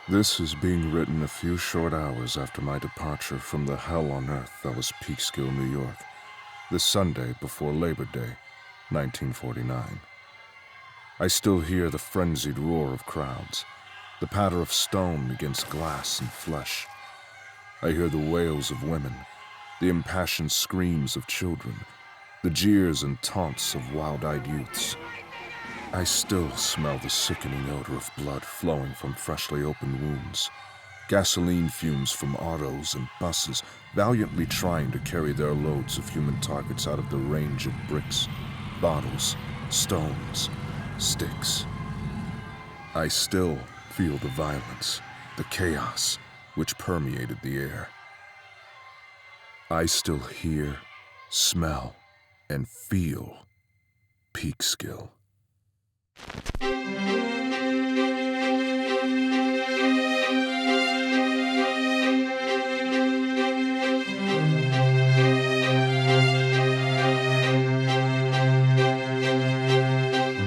This is being written a few short hours after my departure from the hell on earth that was Peekskill, New York, this Sunday before Labor Day, 1949. I still hear the frenzied roar of crowds, the patter of stone against glass and flesh. I hear the wails of women, the impassioned screams of children, the jeers and taunts of wild-eyed youths. I still smell the sickening odor of blood flowing from freshly opened wounds, gasoline fumes from autos and buses valiantly trying to carry their loads of human targets out of the range of bricks, bottles, stones, sticks. I still feel the violence, the chaos which permeated the air. I still hear, smell, and feel Peekskill.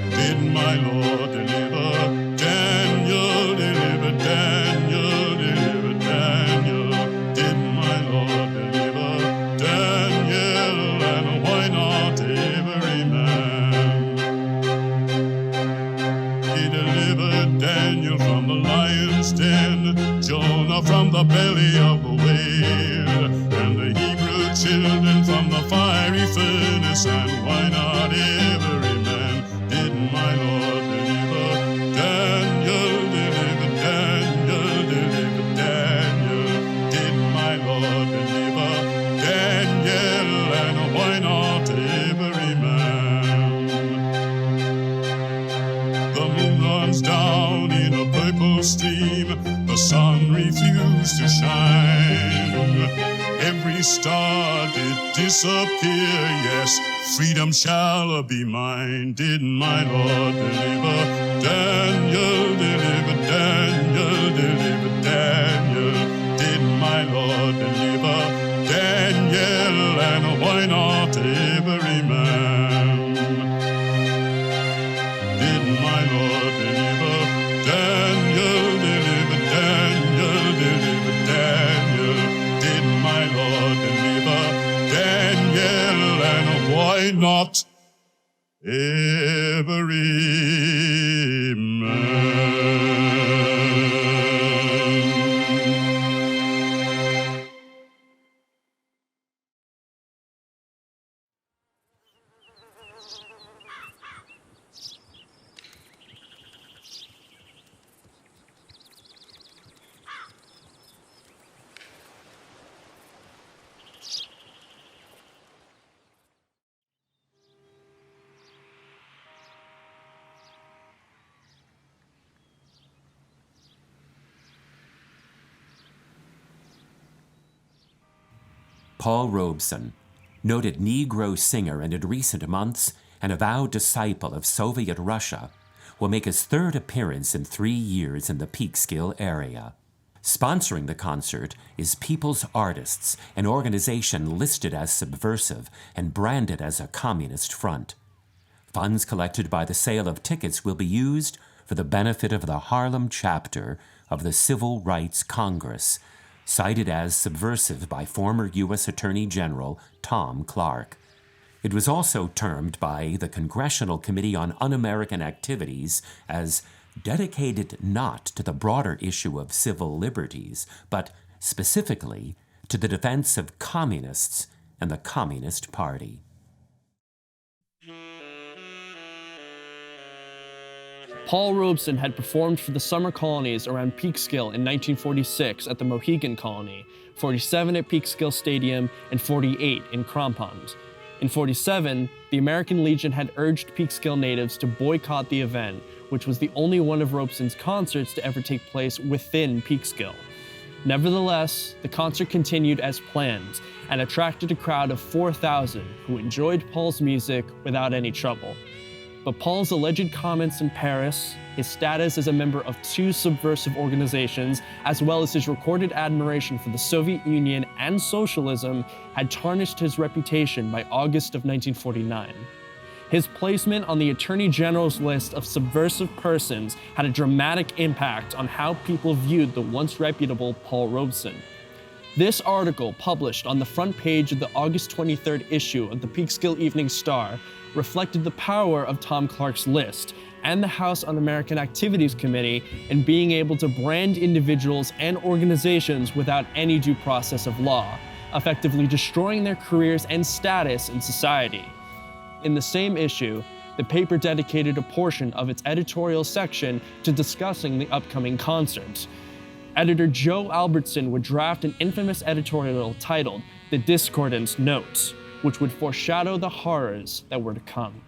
Did my Lord deliver Daniel, deliver Daniel, deliver Daniel? Did my Lord deliver Daniel, and why not every man? He delivered Daniel from the lion's den, Jonah from the belly of the whale, and the Hebrew children from the fiery furnace, and why not every man? Did my Lord deliver Daniel, deliver Daniel, deliver Daniel? Did my Lord deliver Daniel, and why not every man? The moon runs down in a purple stream, the sun refused to shine. Every star did disappear, yes, freedom shall be mine. Did my Lord deliver Daniel, deliver Daniel, deliver Daniel? Did my Lord deliver Daniel, and why not every man? Did my Lord deliver Daniel, deliver Daniel, deliver Daniel? Did my Lord deliver Daniel, and why not every man? Paul Robeson, noted Negro singer and in recent months an avowed disciple of Soviet Russia, will make his third appearance in 3 years in the Peekskill area. Sponsoring the concert is People's Artists, an organization listed as subversive and branded as a communist front. Funds collected by the sale of tickets will be used for the benefit of the Harlem chapter of the Civil Rights Congress, cited as subversive by former U.S. Attorney General Tom Clark. It was also termed by the Congressional Committee on Un-American Activities as dedicated not to the broader issue of civil liberties, but specifically to the defense of communists and the Communist Party. Paul Robeson had performed for the summer colonies around Peekskill in 1946 at the Mohegan Colony, 47 at Peekskill Stadium, and 48 in Crampons. In 47, the American Legion had urged Peekskill natives to boycott the event, which was the only one of Robeson's concerts to ever take place within Peekskill. Nevertheless, the concert continued as planned and attracted a crowd of 4,000 who enjoyed Paul's music without any trouble. But Paul's alleged comments in Paris, his status as a member of 2 subversive organizations, as well as his recorded admiration for the Soviet Union and socialism, had tarnished his reputation by August of 1949. His placement on the Attorney General's list of subversive persons had a dramatic impact on how people viewed the once reputable Paul Robeson. This article, published on the front page of the August 23rd issue of the Peekskill Evening Star, reflected the power of Tom Clark's list and the House Un-American Activities Committee in being able to brand individuals and organizations without any due process of law, effectively destroying their careers and status in society. In the same issue, the paper dedicated a portion of its editorial section to discussing the upcoming concerts. Editor Joe Albertson would draft an infamous editorial titled The Discordance Notes, which would foreshadow the horrors that were to come.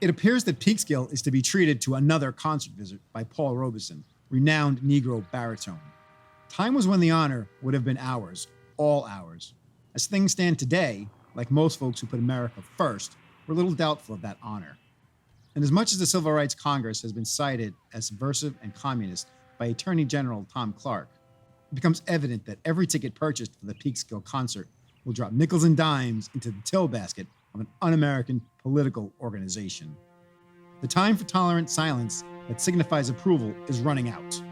It appears that Peekskill is to be treated to another concert visit by Paul Robeson, renowned Negro baritone. Time was when the honor would have been ours, all ours. As things stand today, like most folks who put America first, we're a little doubtful of that honor. And as much as the Civil Rights Congress has been cited as subversive and communist by Attorney General Tom Clark, it becomes evident that every ticket purchased for the Peekskill concert will drop nickels and dimes into the till basket of an un-American political organization. The time for tolerant silence that signifies approval is running out.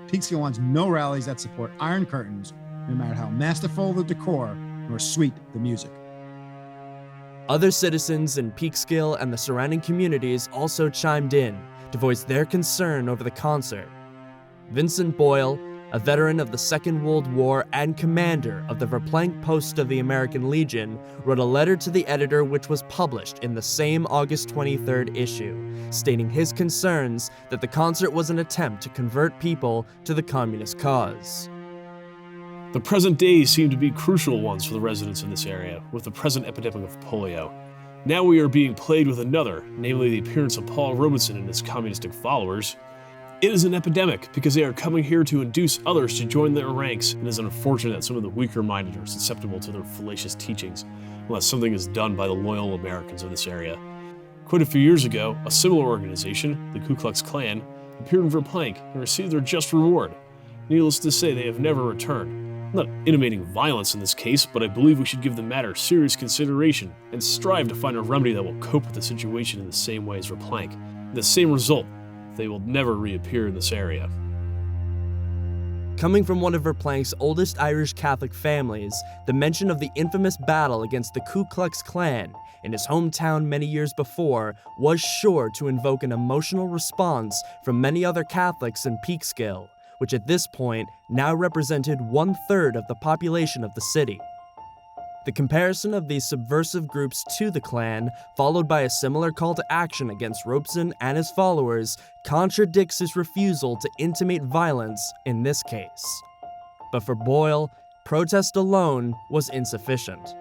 Peekskill wants no rallies that support Iron Curtains, no matter how masterful the decor nor sweet the music. Other citizens in Peekskill and the surrounding communities also chimed in to voice their concern over the concert. Vincent Boyle, a veteran of the Second World War and commander of the Verplank Post of the American Legion, wrote a letter to the editor which was published in the same August 23rd issue, stating his concerns that the concert was an attempt to convert people to the communist cause. The present days seem to be crucial ones for the residents in this area, with the present epidemic of polio. Now we are being plagued with another, namely the appearance of Paul Robeson and his communistic followers. It is an epidemic because they are coming here to induce others to join their ranks, and it is unfortunate that some of the weaker-minded are susceptible to their fallacious teachings, unless something is done by the loyal Americans of this area. Quite a few years ago, a similar organization, the Ku Klux Klan, appeared in Verplank and received their just reward. Needless to say, they have never returned. I'm not intimating violence in this case, but I believe we should give the matter serious consideration and strive to find a remedy that will cope with the situation in the same way as Verplank. The same result, they will never reappear in this area. Coming from one of Verplank's oldest Irish Catholic families, the mention of the infamous battle against the Ku Klux Klan in his hometown many years before was sure to invoke an emotional response from many other Catholics in Peekskill, which at this point now represented 1/3 of the population of the city. The comparison of these subversive groups to the Klan, followed by a similar call to action against Robeson and his followers, contradicts his refusal to intimate violence in this case. But for Boyle, protest alone was insufficient.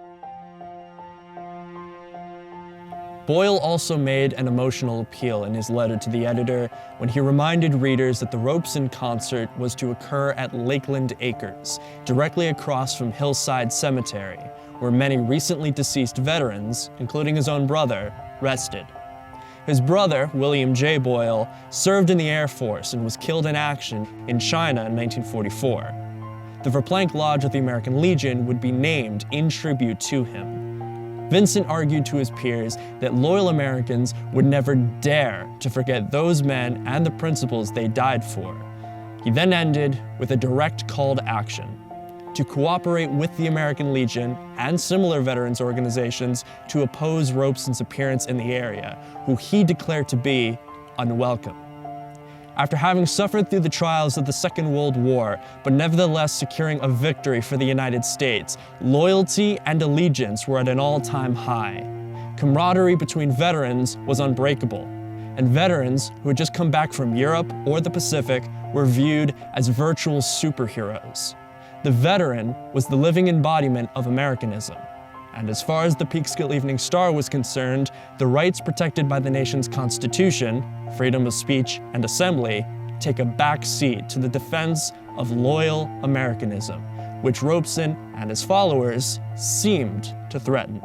Boyle also made an emotional appeal in his letter to the editor when he reminded readers that the Robeson concert was to occur at Lakeland Acres, directly across from Hillside Cemetery, where many recently deceased veterans, including his own brother, rested. His brother, William J. Boyle, served in the Air Force and was killed in action in China in 1944. The Verplank Lodge of the American Legion would be named in tribute to him. Vincent argued to his peers that loyal Americans would never dare to forget those men and the principles they died for. He then ended with a direct call to action: to cooperate with the American Legion and similar veterans organizations to oppose Robeson's appearance in the area, who he declared to be unwelcome. After having suffered through the trials of the Second World War, but nevertheless securing a victory for the United States, loyalty and allegiance were at an all-time high. Camaraderie between veterans was unbreakable, and veterans who had just come back from Europe or the Pacific were viewed as virtual superheroes. The veteran was the living embodiment of Americanism. And as far as the Peekskill Evening Star was concerned, the rights protected by the nation's Constitution, freedom of speech and assembly, take a back seat to the defense of loyal Americanism, which Robeson and his followers seemed to threaten.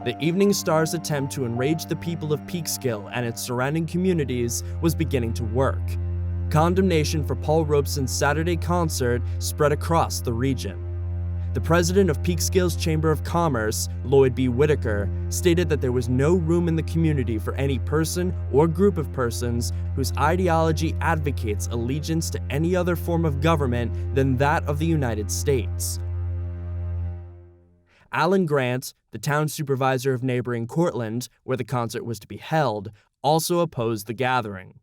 The Evening Star's attempt to enrage the people of Peekskill and its surrounding communities was beginning to work. Condemnation for Paul Robeson's Saturday concert spread across the region. The president of Peekskill's Chamber of Commerce, Lloyd B. Whitaker, stated that there was no room in the community for any person or group of persons whose ideology advocates allegiance to any other form of government than that of the United States. Alan Grant, the town supervisor of neighboring Cortland, where the concert was to be held, also opposed the gathering.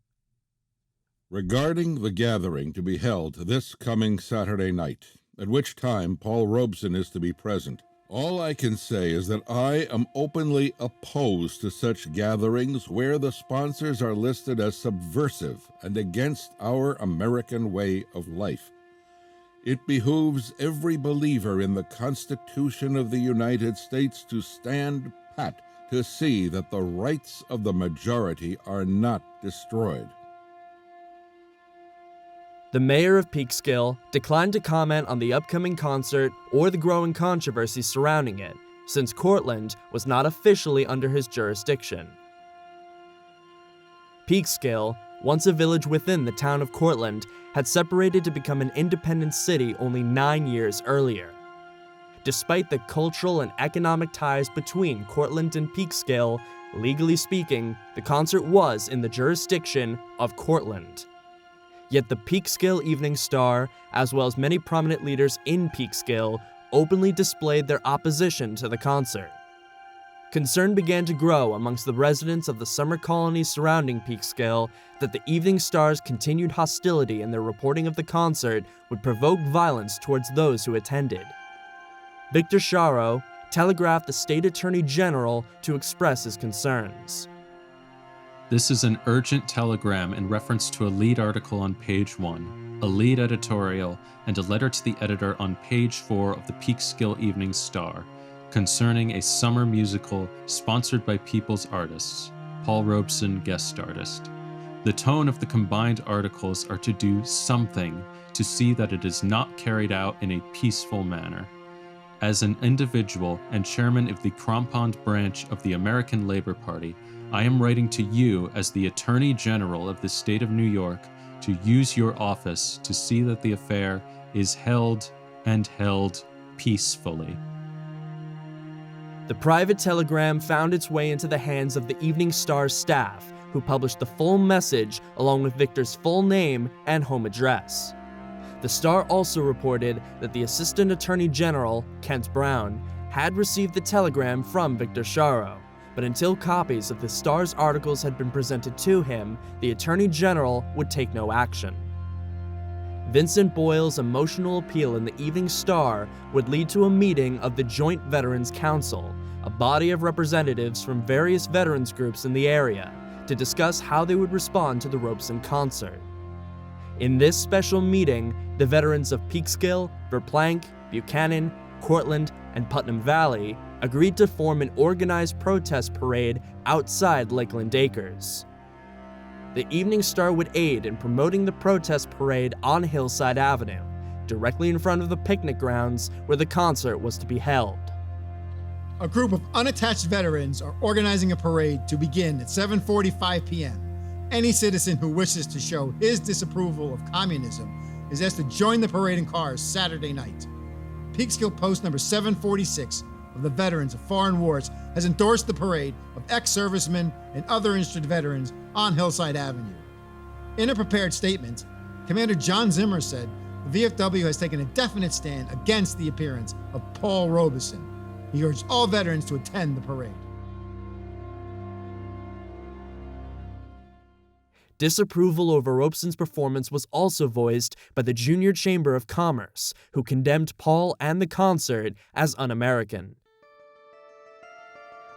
Regarding the gathering to be held this coming Saturday night, at which time Paul Robeson is to be present, all I can say is that I am openly opposed to such gatherings where the sponsors are listed as subversive and against our American way of life. It behooves every believer in the Constitution of the United States to stand pat to see that the rights of the majority are not destroyed. The mayor of Peekskill declined to comment on the upcoming concert or the growing controversy surrounding it, since Cortland was not officially under his jurisdiction. Peekskill, once a village within the town of Cortland, had separated to become an independent city only 9 years earlier. Despite the cultural and economic ties between Cortland and Peekskill, legally speaking, the concert was in the jurisdiction of Cortland. Yet the Peekskill Evening Star, as well as many prominent leaders in Peekskill, openly displayed their opposition to the concert. Concern began to grow amongst the residents of the summer colonies surrounding Peekskill that the Evening Star's continued hostility in their reporting of the concert would provoke violence towards those who attended. Victor Charo telegraphed the state attorney general to express his concerns. This is an urgent telegram in reference to a lead article on page 1, a lead editorial, and a letter to the editor on page 4 of the Peekskill Evening Star, concerning a summer musical sponsored by People's Artists, Paul Robeson, guest artist. The tone of the combined articles are to do something to see that it is not carried out in a peaceful manner. As an individual and chairman of the Crompond branch of the American Labor Party, I am writing to you as the Attorney General of the state of New York to use your office to see that the affair is held peacefully. The private telegram found its way into the hands of the Evening Star's staff, who published the full message along with Victor's full name and home address. The Star also reported that the Assistant Attorney General, Kent Brown, had received the telegram from Victor Charo, but until copies of the Star's articles had been presented to him, the Attorney General would take no action. Vincent Boyle's emotional appeal in the Evening Star would lead to a meeting of the Joint Veterans Council, a body of representatives from various veterans groups in the area, to discuss how they would respond to the Robeson concert. In this special meeting, the veterans of Peekskill, Verplanck, Buchanan, Cortland, and Putnam Valley agreed to form an organized protest parade outside Lakeland Acres. The Evening Star would aid in promoting the protest parade on Hillside Avenue, directly in front of the picnic grounds where the concert was to be held. A group of unattached veterans are organizing a parade to begin at 7:45 p.m. Any citizen who wishes to show his disapproval of communism is asked to join the parade in cars Saturday night. Peekskill Post number 746 of the Veterans of Foreign Wars has endorsed the parade of ex-servicemen and other interested veterans on Hillside Avenue. In a prepared statement, Commander John Zimmer said the VFW has taken a definite stand against the appearance of Paul Robeson. He urged all veterans to attend the parade. Disapproval over Robeson's performance was also voiced by the Junior Chamber of Commerce, who condemned Paul and the concert as un-American.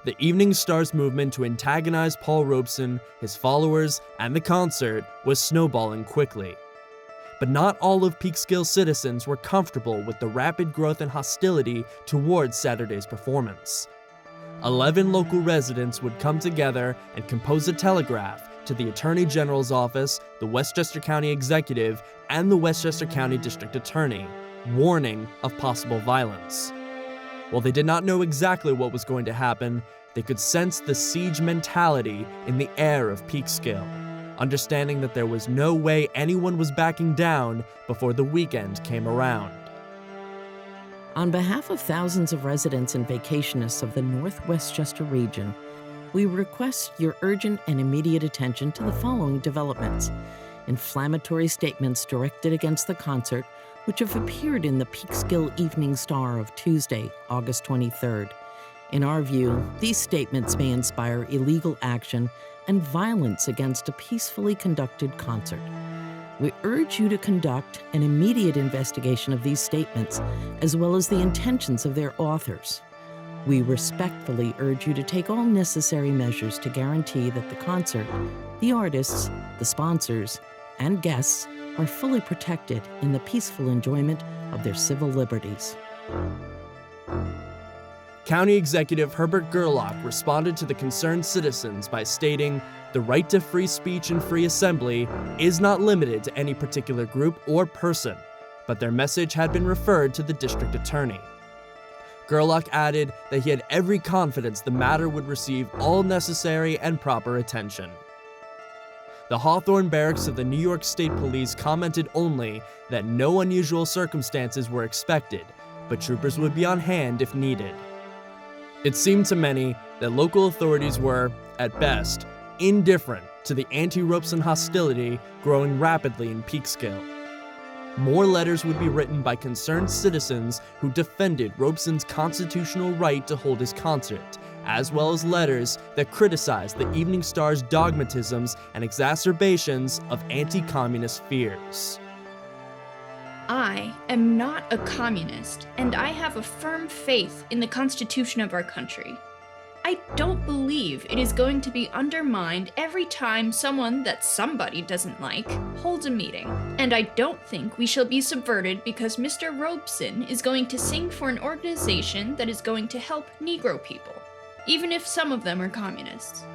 The Evening Star's movement to antagonize Paul Robeson, his followers, and the concert was snowballing quickly. But not all of Peekskill citizens were comfortable with the rapid growth and hostility towards Saturday's performance. 11 local residents would come together and compose a telegraph to the Attorney General's office, the Westchester County Executive, and the Westchester County District Attorney, warning of possible violence. While they did not know exactly what was going to happen, they could sense the siege mentality in the air of Peekskill, understanding that there was no way anyone was backing down before the weekend came around. On behalf of thousands of residents and vacationists of the North Westchester region, we request your urgent and immediate attention to the following developments. Inflammatory statements directed against the concert, which have appeared in the Peekskill Evening Star of Tuesday, August 23rd. In our view, these statements may inspire illegal action and violence against a peacefully conducted concert. We urge you to conduct an immediate investigation of these statements, as well as the intentions of their authors. We respectfully urge you to take all necessary measures to guarantee that the concert, the artists, the sponsors, and guests are fully protected in the peaceful enjoyment of their civil liberties. County Executive Herbert Gerlach responded to the concerned citizens by stating, "The right to free speech and free assembly is not limited to any particular group or person," but their message had been referred to the district attorney. Gerlach added that he had every confidence the matter would receive all necessary and proper attention. The Hawthorne Barracks of the New York State Police commented only that no unusual circumstances were expected, but troopers would be on hand if needed. It seemed to many that local authorities were, at best, indifferent to the anti-Robeson hostility growing rapidly in Peekskill. More letters would be written by concerned citizens who defended Robeson's constitutional right to hold his concert, as well as letters that criticized the Evening Star's dogmatisms and exacerbations of anti-communist fears. I am not a communist, and I have a firm faith in the Constitution of our country. I don't believe it is going to be undermined every time someone that somebody doesn't like holds a meeting. And I don't think we shall be subverted because Mr. Robeson is going to sing for an organization that is going to help Negro people, even if some of them are communists.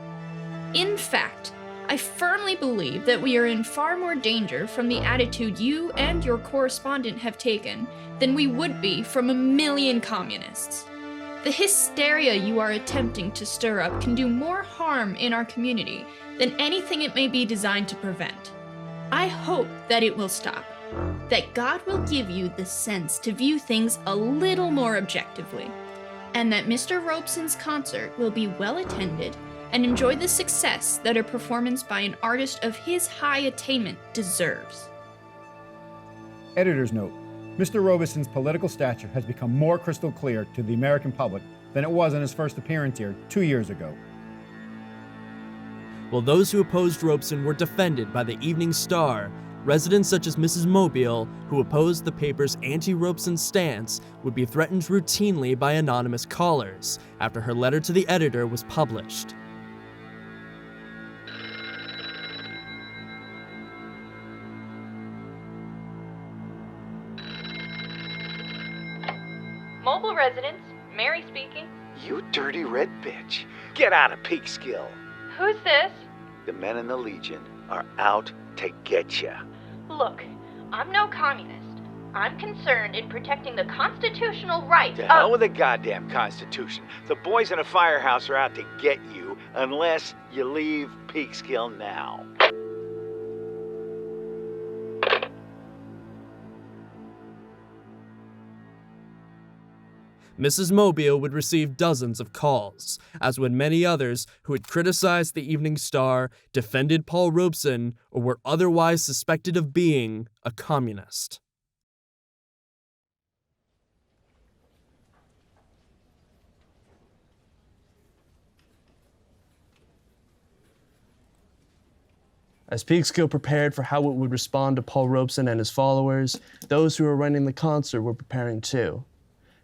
In fact, I firmly believe that we are in far more danger from the attitude you and your correspondent have taken than we would be from a million communists. The hysteria you are attempting to stir up can do more harm in our community than anything it may be designed to prevent. I hope that it will stop, that God will give you the sense to view things a little more objectively, and that Mr. Robeson's concert will be well attended and enjoy the success that a performance by an artist of his high attainment deserves. Editor's note: Mr. Robeson's political stature has become more crystal clear to the American public than it was on his first appearance here 2 years ago. While those who opposed Robeson were defended by the Evening Star, residents such as Mrs. Mobile, who opposed the paper's anti-Robeson stance, would be threatened routinely by anonymous callers after her letter to the editor was published. Mobile residence, Mary speaking. You dirty red bitch. Get out of Peekskill. Who's this? The men in the Legion are out to get ya. Look, I'm no communist. I'm concerned in protecting the constitutional right To hell with the goddamn Constitution. The boys in a firehouse are out to get you unless you leave Peekskill now. Mrs. Mobile would receive dozens of calls, as would many others who had criticized the Evening Star, defended Paul Robeson, or were otherwise suspected of being a communist. As Peekskill prepared for how it would respond to Paul Robeson and his followers, those who were running the concert were preparing too.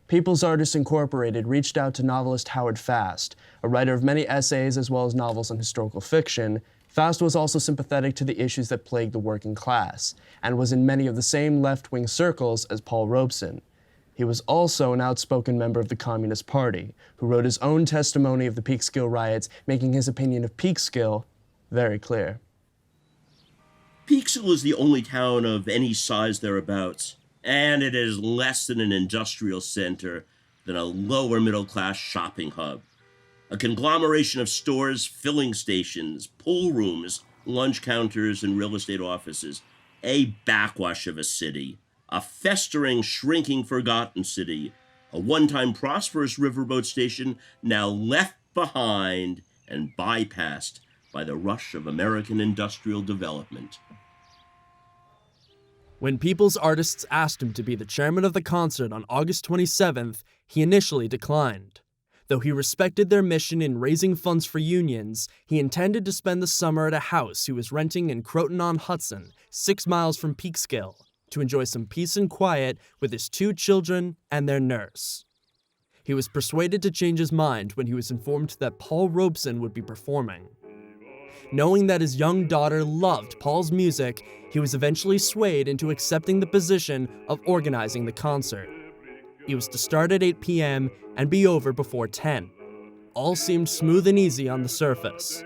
People's Artists Incorporated reached out to novelist Howard Fast, a writer of many essays as well as novels and historical fiction. Fast was also sympathetic to the issues that plagued the working class, and was in many of the same left-wing circles as Paul Robeson. He was also an outspoken member of the Communist Party, who wrote his own testimony of the Peekskill Riots, making his opinion of Peekskill very clear. Peekskill is the only town of any size thereabouts, and it is less than an industrial center than a lower middle-class shopping hub. A conglomeration of stores, filling stations, pool rooms, lunch counters, and real estate offices. A backwash of a city. A festering, shrinking, forgotten city a one-time prosperous riverboat station now left behind and bypassed by the rush of American industrial development. When People's Artists asked him to be the chairman of the concert on August 27th, he initially declined. Though he respected their mission in raising funds for unions, he intended to spend the summer at a house he was renting in Croton-on-Hudson, 6 miles from Peekskill, to enjoy some peace and quiet with his 2 children and their nurse. He was persuaded to change his mind when he was informed that Paul Robeson would be performing. Knowing that his young daughter loved Paul's music, he was eventually swayed into accepting the position of organizing the concert. It was to start at 8 p.m. and be over before 10. All seemed smooth and easy on the surface.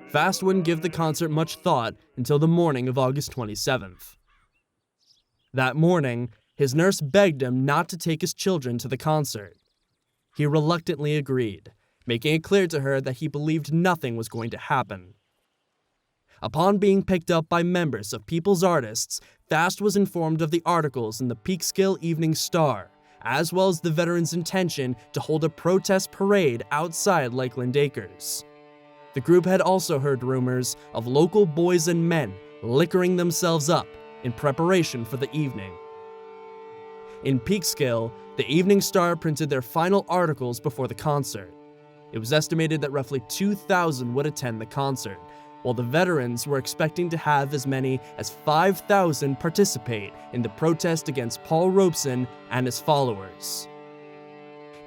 Fast wouldn't give the concert much thought until the morning of August 27th. That morning, his nurse begged him not to take his children to the concert. He reluctantly agreed, making it clear to her that he believed nothing was going to happen. Upon being picked up by members of People's Artists, Fast was informed of the articles in the Peekskill Evening Star, as well as the veterans' intention to hold a protest parade outside Lakeland Acres. The group had also heard rumors of local boys and men liquoring themselves up in preparation for the evening. In Peekskill, the Evening Star printed their final articles before the concert. It was estimated that roughly 2,000 would attend the concert, while the veterans were expecting to have as many as 5,000 participate in the protest against Paul Robeson and his followers.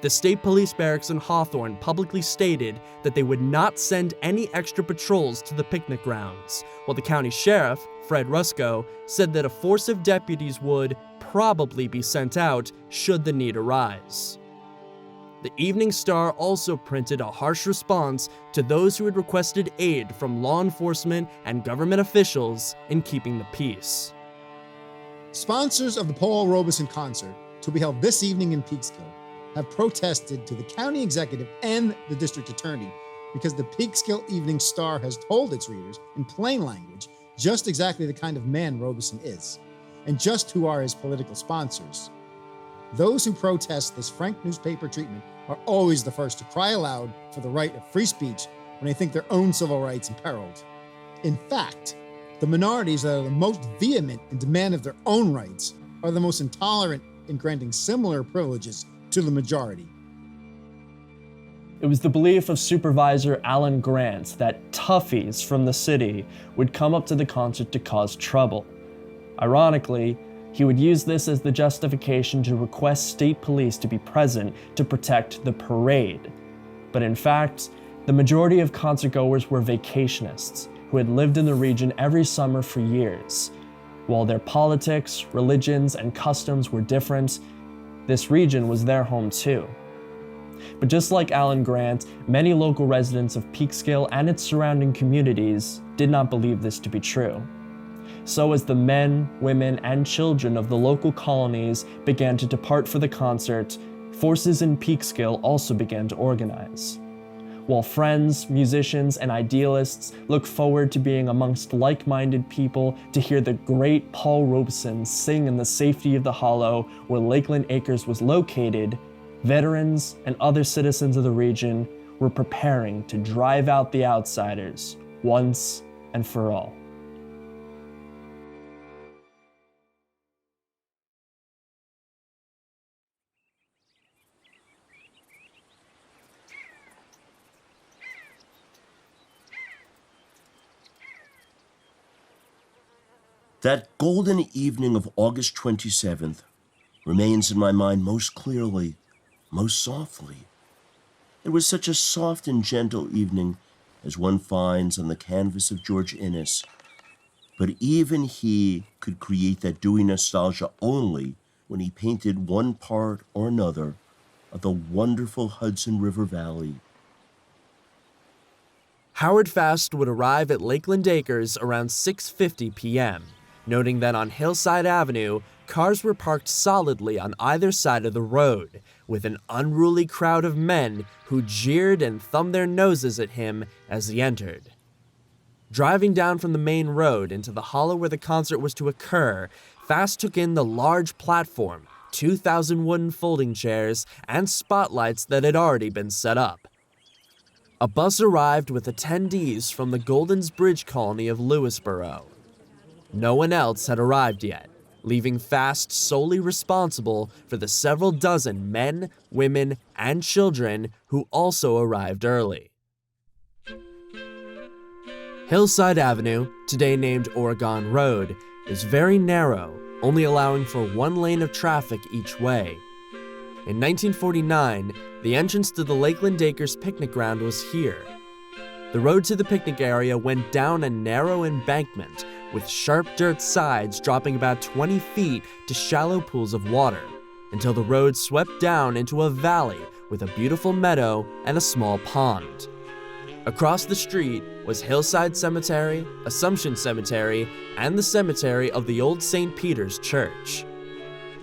The state police barracks in Hawthorne publicly stated that they would not send any extra patrols to the picnic grounds, while the county sheriff, Fred Rusco, said that a force of deputies would probably be sent out should the need arise. The Evening Star also printed a harsh response to those who had requested aid from law enforcement and government officials in keeping the peace. Sponsors of the Paul Robeson concert, to be held this evening in Peekskill, have protested to the county executive and the district attorney because the Peekskill Evening Star has told its readers in plain language just exactly the kind of man Robeson is, and just who are his political sponsors. Those who protest this frank newspaper treatment are always the first to cry aloud for the right of free speech when they think their own civil rights imperiled. In fact, the minorities that are the most vehement in demand of their own rights are the most intolerant in granting similar privileges to the majority. It was the belief of Supervisor Alan Grant that toughies from the city would come up to the concert to cause trouble. Ironically, he would use this as the justification to request state police to be present to protect the parade. But in fact, the majority of concertgoers were vacationists who had lived in the region every summer for years. While their politics, religions, and customs were different, this region was their home too. But just like Alan Grant, many local residents of Peekskill and its surrounding communities did not believe this to be true. So as the men, women, and children of the local colonies began to depart for the concert, forces in Peekskill also began to organize. While friends, musicians, and idealists look forward to being amongst like-minded people to hear the great Paul Robeson sing in the safety of the hollow where Lakeland Acres was located, veterans and other citizens of the region were preparing to drive out the outsiders once and for all. That golden evening of August 27th remains in my mind most clearly, most softly. It was such a soft and gentle evening as one finds on the canvas of George Inness. But even he could create that dewy nostalgia only when he painted one part or another of the wonderful Hudson River Valley. Howard Fast would arrive at Lakeland Acres around 6:50 p.m., noting that on Hillside Avenue, cars were parked solidly on either side of the road, with an unruly crowd of men who jeered and thumbed their noses at him as he entered. Driving down from the main road into the hollow where the concert was to occur, Fast took in the large platform, 2,000 wooden folding chairs and spotlights that had already been set up. A bus arrived with attendees from the Golden's Bridge colony of Lewisboro. No one else had arrived yet, leaving Fast solely responsible for the several dozen men, women, and children who also arrived early. Hillside Avenue, today named Oregon Road, is very narrow, only allowing for one lane of traffic each way. In 1949, the entrance to the Lakeland Acres picnic ground was here. The road to the picnic area went down a narrow embankment with sharp dirt sides dropping about 20 feet to shallow pools of water, until the road swept down into a valley with a beautiful meadow and a small pond. Across the street was Hillside Cemetery, Assumption Cemetery, and the cemetery of the Old St. Peter's Church.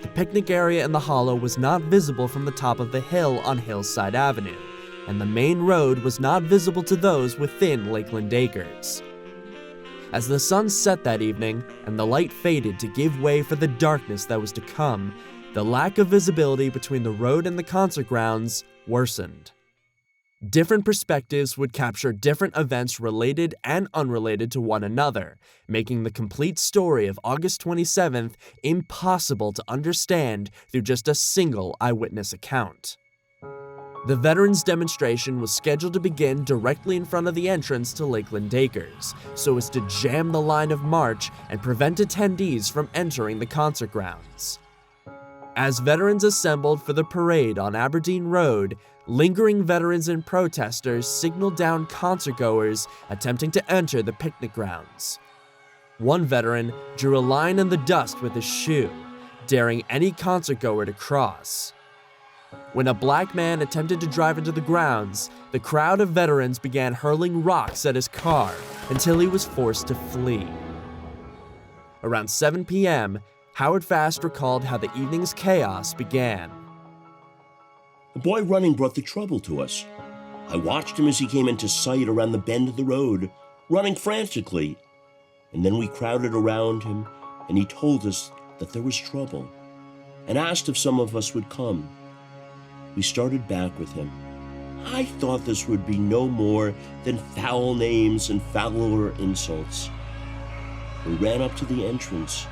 The picnic area in the hollow was not visible from the top of the hill on Hillside Avenue, and the main road was not visible to those within Lakeland Acres. As the sun set that evening and the light faded to give way for the darkness that was to come, the lack of visibility between the road and the concert grounds worsened. Different perspectives would capture different events related and unrelated to one another, making the complete story of August 27th impossible to understand through just a single eyewitness account. The veterans demonstration was scheduled to begin directly in front of the entrance to Lakeland Acres, so as to jam the line of march and prevent attendees from entering the concert grounds. As veterans assembled for the parade on Aberdeen Road, lingering veterans and protesters signaled down concertgoers attempting to enter the picnic grounds. One veteran drew a line in the dust with his shoe, daring any concertgoer to cross. When a black man attempted to drive into the grounds, the crowd of veterans began hurling rocks at his car until he was forced to flee. Around 7 p.m., Howard Fast recalled how the evening's chaos began. The boy running brought the trouble to us. I watched him as he came into sight around the bend of the road, running frantically. And then we crowded around him, and he told us that there was trouble, and asked if some of us would come. We started back with him. I thought this would be no more than foul names and fouler insults. We ran up to the entrance,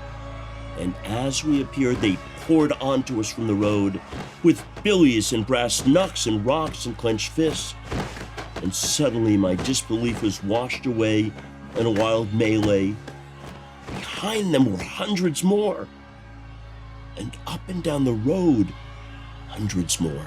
and as we appeared, they poured onto us from the road with billies and brass knucks and rocks and clenched fists. And suddenly my disbelief was washed away in a wild melee. Behind them were hundreds more. And up and down the road, hundreds more.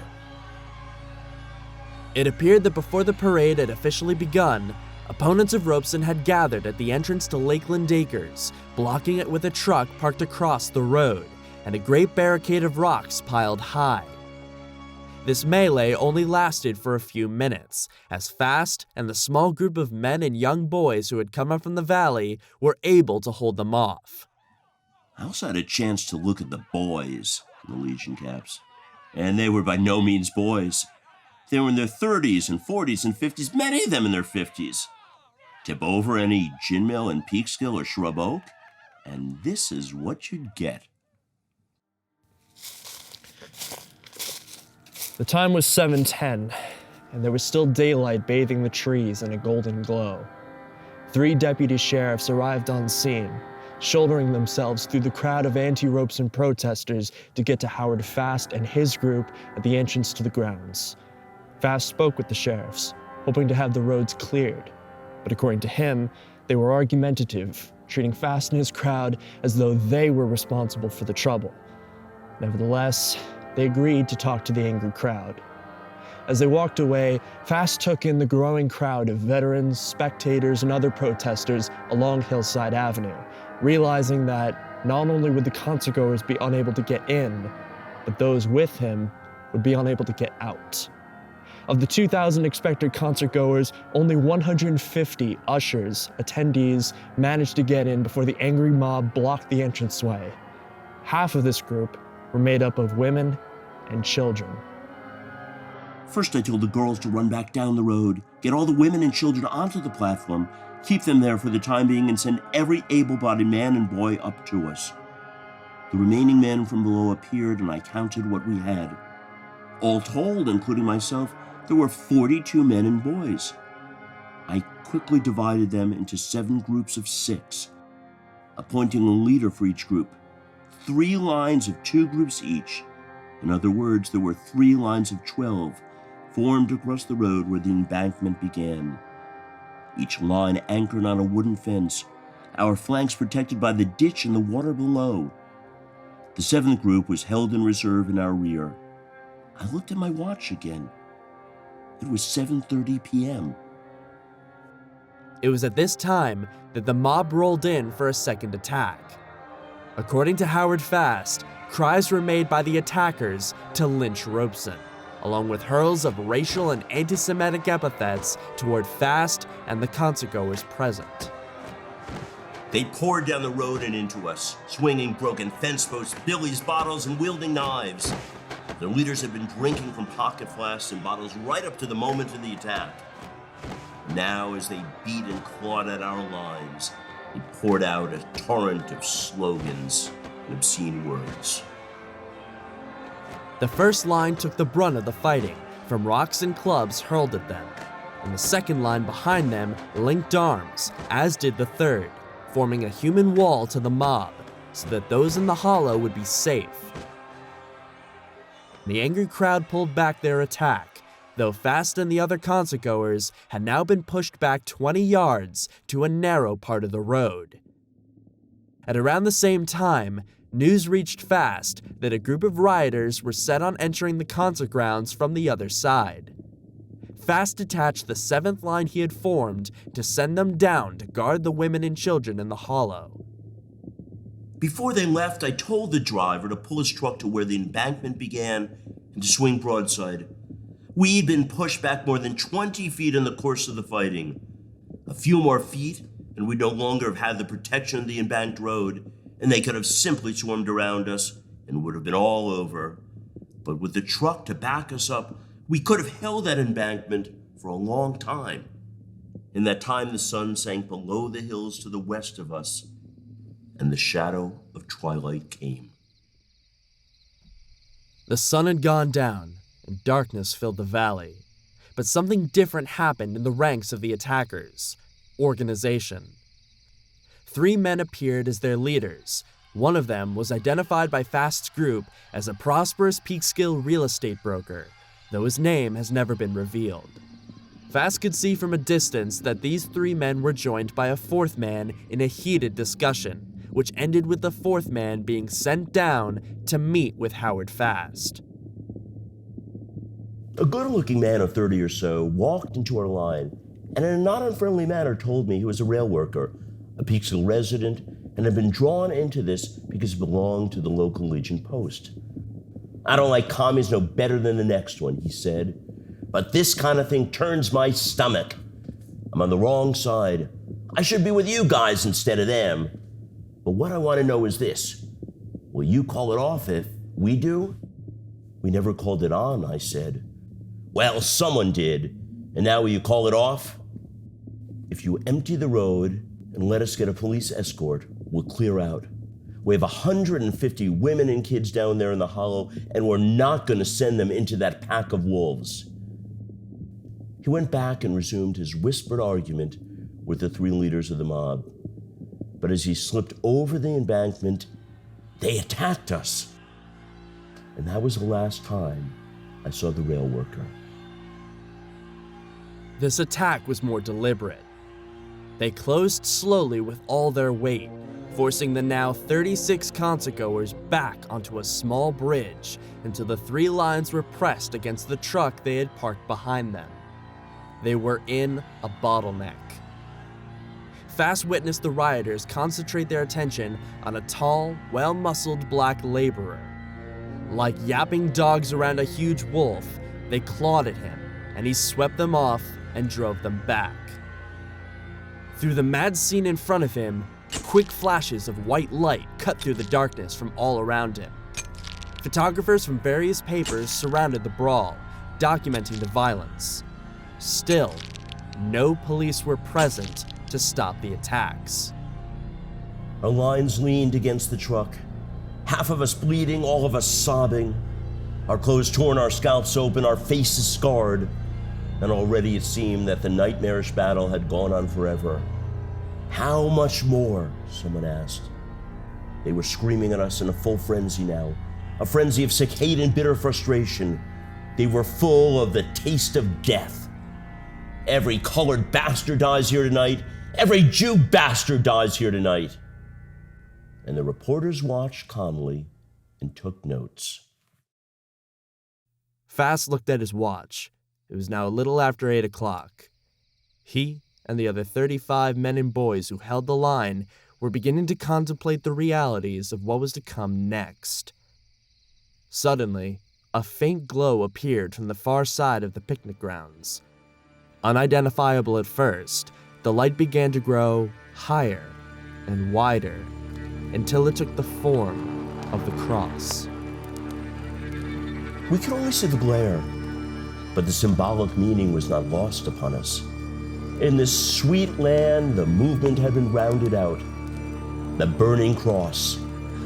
It appeared that before the parade had officially begun, opponents of Robeson had gathered at the entrance to Lakeland Acres, blocking it with a truck parked across the road, and a great barricade of rocks piled high. This melee only lasted for a few minutes, as Fast and the small group of men and young boys who had come up from the valley were able to hold them off. I also had a chance to look at the boys in the Legion caps, and they were by no means boys. They were in their 30s and 40s and 50s, many of them in their 50s. Tip over any gin mill in Peekskill or Shrub Oak, and this is what you'd get. The time was 7:10, and there was still daylight bathing the trees in a golden glow. 3 deputy sheriffs arrived on scene, shouldering themselves through the crowd of anti-Robeson protesters to get to Howard Fast and his group at the entrance to the grounds. Fast spoke with the sheriffs, hoping to have the roads cleared, but according to him, they were argumentative, treating Fast and his crowd as though they were responsible for the trouble. Nevertheless, they agreed to talk to the angry crowd. As they walked away, Fast took in the growing crowd of veterans, spectators, and other protesters along Hillside Avenue, realizing that not only would the concertgoers be unable to get in, but those with him would be unable to get out. Of the 2,000 expected concertgoers, only 150 ushers, attendees, managed to get in before the angry mob blocked the entranceway. Half of this group were made up of women and children. First, I told the girls to run back down the road, get all the women and children onto the platform, keep them there for the time being, and send every able-bodied man and boy up to us. The remaining men from below appeared, and I counted what we had. All told, including myself, there were 42 men and boys. I quickly divided them into 7 groups of 6, appointing a leader for each group. 3 lines of 2 groups each. In other words, there were 3 lines of 12 formed across the road where the embankment began. Each line anchored on a wooden fence, our flanks protected by the ditch and the water below. The 7th group was held in reserve in our rear. I looked at my watch again. It was 7:30 p.m. It was at this time that the mob rolled in for a second attack. According to Howard Fast, cries were made by the attackers to lynch Robeson, along with hurls of racial and anti-Semitic epithets toward Fast and the concertgoers present. They poured down the road and into us, swinging broken fence posts, billies, bottles, and wielding knives. Their leaders had been drinking from pocket flasks and bottles right up to the moment of the attack. Now, as they beat and clawed at our lines, they poured out a torrent of slogans and obscene words. The first line took the brunt of the fighting, from rocks and clubs hurled at them, and the second line behind them linked arms, as did the third, forming a human wall to the mob, so that those in the hollow would be safe. The angry crowd pulled back their attack, though Fast and the other concertgoers had now been pushed back 20 yards to a narrow part of the road. At around the same time, news reached Fast that a group of rioters were set on entering the concert grounds from the other side. Fast detached the 7th line he had formed to send them down to guard the women and children in the hollow. Before they left, I told the driver to pull his truck to where the embankment began and to swing broadside. We'd been pushed back more than 20 feet in the course of the fighting. A few more feet, and we'd no longer have had the protection of the embanked road, and they could have simply swarmed around us and would have been all over. But with the truck to back us up, we could have held that embankment for a long time. In that time, the sun sank below the hills to the west of us, and the shadow of twilight came. The sun had gone down, and darkness filled the valley. But something different happened in the ranks of the attackers: organization. 3 men appeared as their leaders. One of them was identified by Fast's group as a prosperous Peekskill real estate broker, though his name has never been revealed. Fast could see from a distance that these 3 men were joined by a 4th man in a heated discussion, which ended with the 4th man being sent down to meet with Howard Fast. A good-looking man of 30 or so walked into our line and in a not unfriendly manner told me he was a rail worker, a Peekskill resident, and had been drawn into this because he belonged to the local Legion post. "I don't like commies no better than the next one," he said, "but this kind of thing turns my stomach. I'm on the wrong side. I should be with you guys instead of them. But what I want to know is this. Will you call it off if we do?" "We never called it on," I said. "Well, someone did. And now will you call it off?" "If you empty the road and let us get a police escort, we'll clear out. We have 150 women and kids down there in the hollow, and we're not going to send them into that pack of wolves." He went back and resumed his whispered argument with the 3 leaders of the mob. But as he slipped over the embankment, they attacked us. And that was the last time I saw the rail worker. This attack was more deliberate. They closed slowly with all their weight, forcing the now 36 concertgoers back onto a small bridge until the 3 lines were pressed against the truck they had parked behind them. They were in a bottleneck. Fast witnessed the rioters concentrate their attention on a tall, well-muscled black laborer. Like yapping dogs around a huge wolf, they clawed at him, and he swept them off and drove them back. Through the mad scene in front of him, quick flashes of white light cut through the darkness from all around him. Photographers from various papers surrounded the brawl, documenting the violence. Still, no police were present to stop the attacks. Our lines leaned against the truck. half of us bleeding, all of us sobbing, our clothes torn, our scalps open, our faces scarred, and already it seemed that the nightmarish battle had gone on forever. How much more? Someone asked. They were screaming at us in a full frenzy now, a frenzy of sick hate and bitter frustration. They were full of the taste of death. Every colored bastard dies here tonight. Every Jew bastard dies here tonight. And the reporters watched calmly and took notes. Fast looked at his watch. It was now a little after 8 o'clock. He and the other 35 men and boys who held the line were beginning to contemplate the realities of what was to come next. Suddenly, a faint glow appeared from the far side of the picnic grounds. Unidentifiable at first, the light began to grow higher and wider until it took the form of the cross. We could only see the glare, but the symbolic meaning was not lost upon us. In this sweet land, the movement had been rounded out. The burning cross,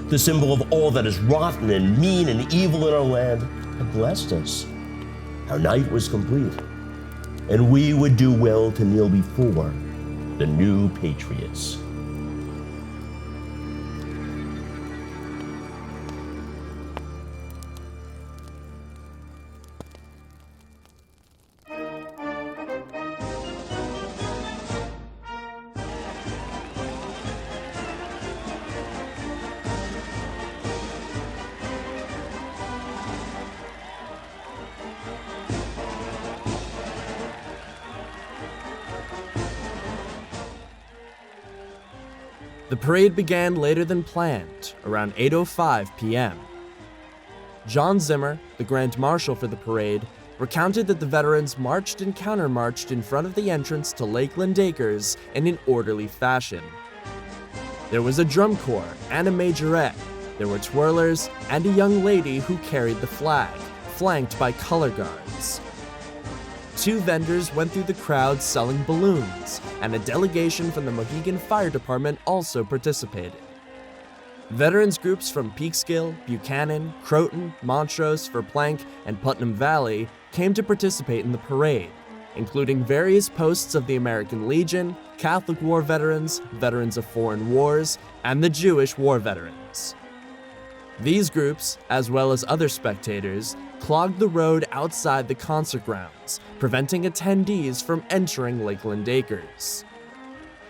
the symbol of all that is rotten and mean and evil in our land, had blessed us. Our night was complete, and we would do well to kneel before the new patriots. The parade began later than planned, around 8:05 p.m. John Zimmer, the Grand Marshal for the parade, recounted that the veterans marched and countermarched in front of the entrance to Lakeland Acres in an orderly fashion. There was a drum corps and a majorette. There were twirlers and a young lady who carried the flag, flanked by color guards. 2 vendors went through the crowd selling balloons, and a delegation from the Mohegan Fire Department also participated. Veterans groups from Peekskill, Buchanan, Croton, Montrose, Verplanck, and Putnam Valley came to participate in the parade, including various posts of the American Legion, Catholic War veterans, veterans of foreign wars, and the Jewish war veterans. These groups, as well as other spectators, clogged the road outside the concert grounds, preventing attendees from entering Lakeland Acres.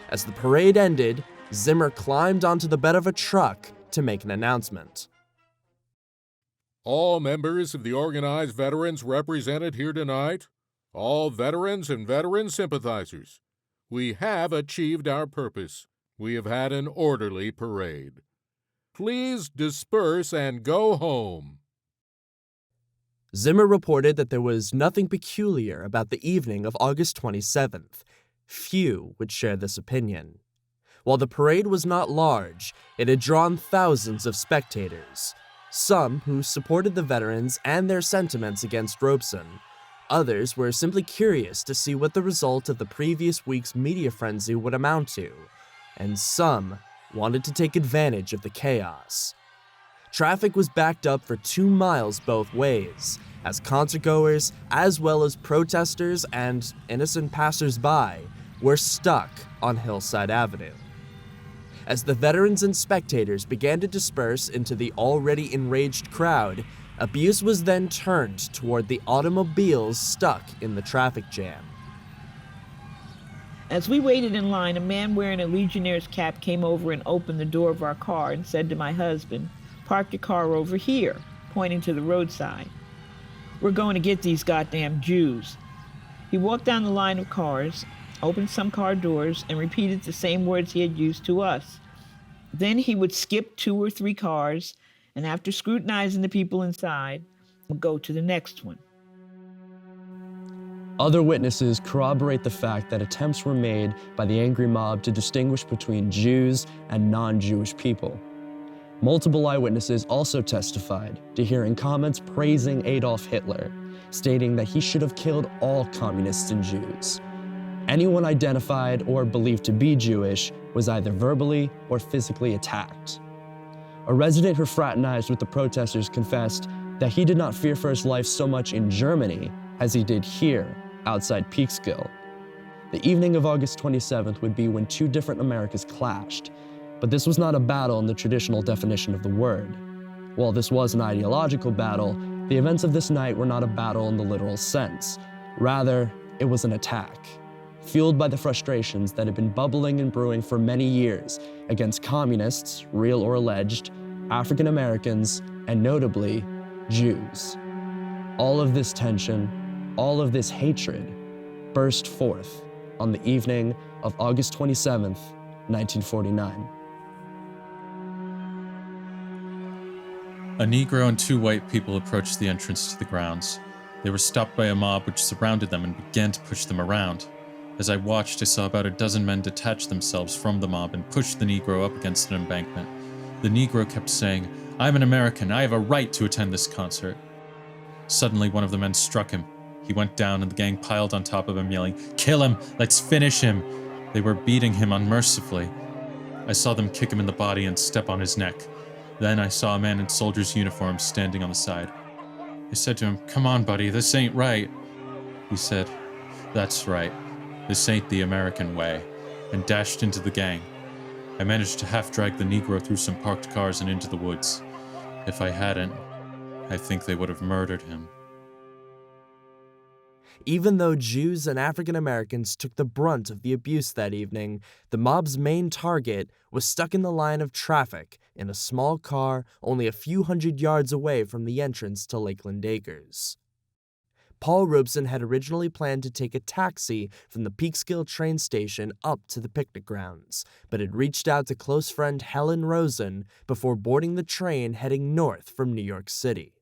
As the parade ended, Zimmer climbed onto the bed of a truck to make an announcement. All members of the organized veterans represented here tonight, all veterans and veteran sympathizers, we have achieved our purpose. We have had an orderly parade. Please disperse and go home. Zimmer reported that there was nothing peculiar about the evening of August 27th. Few would share this opinion. While the parade was not large, it had drawn thousands of spectators, some who supported the veterans and their sentiments against Robeson. Others were simply curious to see what the result of the previous week's media frenzy would amount to, and some wanted to take advantage of the chaos. Traffic was backed up for 2 miles both ways, as concertgoers, as well as protesters and innocent passers-by, were stuck on Hillside Avenue. As the veterans and spectators began to disperse into the already enraged crowd, abuse was then turned toward the automobiles stuck in the traffic jam. As we waited in line, a man wearing a Legionnaire's cap came over and opened the door of our car and said to my husband, "Park your car over here," pointing to the roadside. "We're going to get these goddamn Jews." He walked down the line of cars, opened some car doors, and repeated the same words he had used to us. Then he would skip 2 or 3 cars, and after scrutinizing the people inside, would go to the next one. Other witnesses corroborate the fact that attempts were made by the angry mob to distinguish between Jews and non-Jewish people. Multiple eyewitnesses also testified to hearing comments praising Adolf Hitler, stating that he should have killed all communists and Jews. Anyone identified or believed to be Jewish was either verbally or physically attacked. A resident who fraternized with the protesters confessed that he did not fear for his life so much in Germany as he did here, outside Peekskill. The evening of August 27th would be when two different Americas clashed, but this was not a battle in the traditional definition of the word. While this was an ideological battle, the events of this night were not a battle in the literal sense. Rather, it was an attack, fueled by the frustrations that had been bubbling and brewing for many years against communists, real or alleged, African Americans, and notably, Jews. All of this tension, all of this hatred, burst forth on the evening of August 27th, 1949. A Negro and two white people approached the entrance to the grounds. They were stopped by a mob which surrounded them and began to push them around. As I watched, I saw about a dozen men detach themselves from the mob and push the Negro up against an embankment. The Negro kept saying, "I'm an American, I have a right to attend this concert." Suddenly, one of the men struck him. He went down and the gang piled on top of him, yelling, "Kill him! Let's finish him!" They were beating him unmercifully. I saw them kick him in the body and step on his neck. Then I saw a man in soldier's uniform standing on the side. I said to him, "Come on, buddy, this ain't right." He said, "That's right. This ain't the American way," and dashed into the gang. I managed to half-drag the Negro through some parked cars and into the woods. If I hadn't, I think they would have murdered him. Even though Jews and African Americans took the brunt of the abuse that evening, the mob's main target was stuck in the line of traffic in a small car only a few hundred yards away from the entrance to Lakeland Acres. Paul Robeson had originally planned to take a taxi from the Peekskill train station up to the picnic grounds, but had reached out to close friend Helen Rosen before boarding the train heading north from New York City.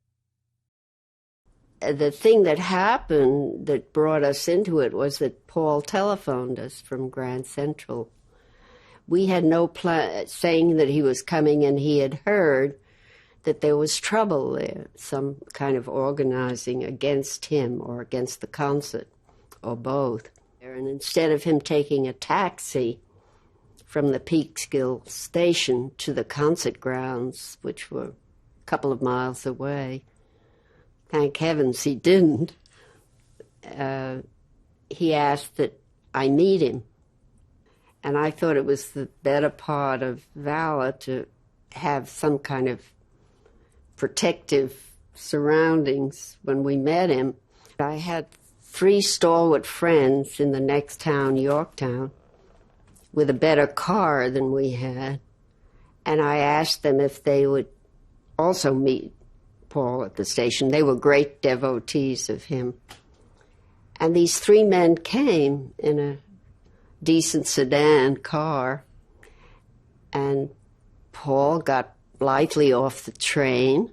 The thing that happened that brought us into it was that Paul telephoned us from Grand Central. We had no plan, saying that he was coming, and he had heard that there was trouble there, some kind of organizing against him or against the concert, or both. And instead of him taking a taxi from the Peekskill station to the concert grounds, which were a couple of miles away, thank heavens he didn't, he asked that I meet him. And I thought it was the better part of valor to have some kind of protective surroundings when we met him. I had 3 stalwart friends in the next town, Yorktown, with a better car than we had. And I asked them if they would also meet Paul at the station. They were great devotees of him. And these 3 men came in a decent sedan car, and Paul got blithely off the train,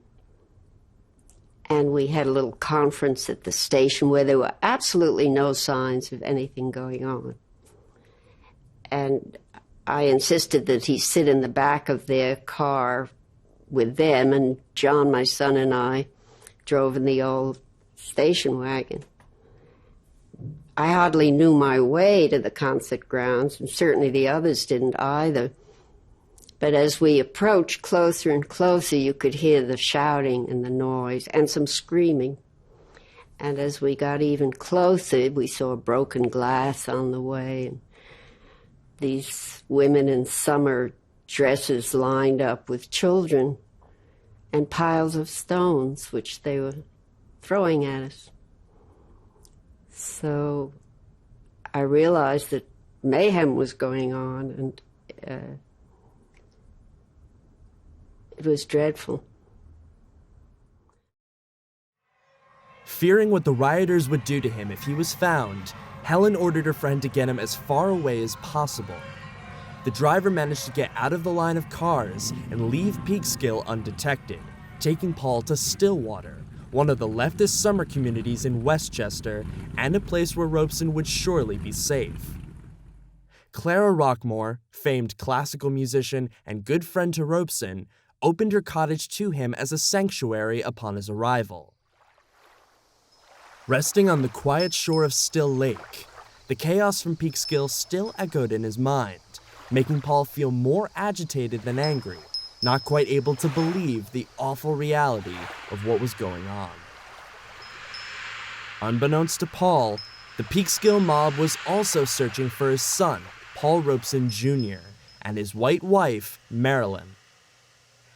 and we had a little conference at the station where there were absolutely no signs of anything going on. And I insisted that he sit in the back of their car with them, and John, my son, and I drove in the old station wagon. I hardly knew my way to the concert grounds, and certainly the others didn't either. But as we approached closer and closer, you could hear the shouting and the noise and some screaming. And as we got even closer, we saw broken glass on the way, and these women in summer dresses lined up with children and piles of stones, which they were throwing at us. So I realized that mayhem was going on, and it was dreadful. Fearing what the rioters would do to him if he was found, Helen ordered her friend to get him as far away as possible. The driver managed to get out of the line of cars and leave Peekskill undetected, taking Paul to Stillwater, one of the leftist summer communities in Westchester, and a place where Robeson would surely be safe. Clara Rockmore, famed classical musician and good friend to Robeson, opened her cottage to him as a sanctuary upon his arrival. Resting on the quiet shore of Still Lake, the chaos from Peekskill still echoed in his mind, making Paul feel more agitated than angry. not quite able to believe the awful reality of what was going on. Unbeknownst to Paul, the Peekskill mob was also searching for his son, Paul Robeson Jr., and his white wife, Marilyn.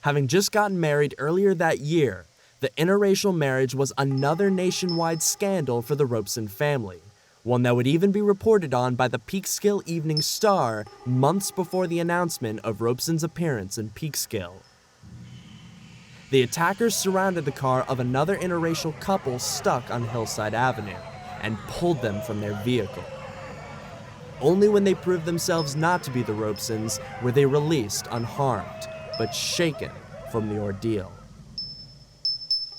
Having just gotten married earlier that year, the interracial marriage was another nationwide scandal for the Robeson family, one that would even be reported on by the Peekskill Evening Star months before the announcement of Robeson's appearance in Peekskill. The attackers surrounded the car of another interracial couple stuck on Hillside Avenue and pulled them from their vehicle. Only when they proved themselves not to be the Robesons were they released unharmed, but shaken from the ordeal.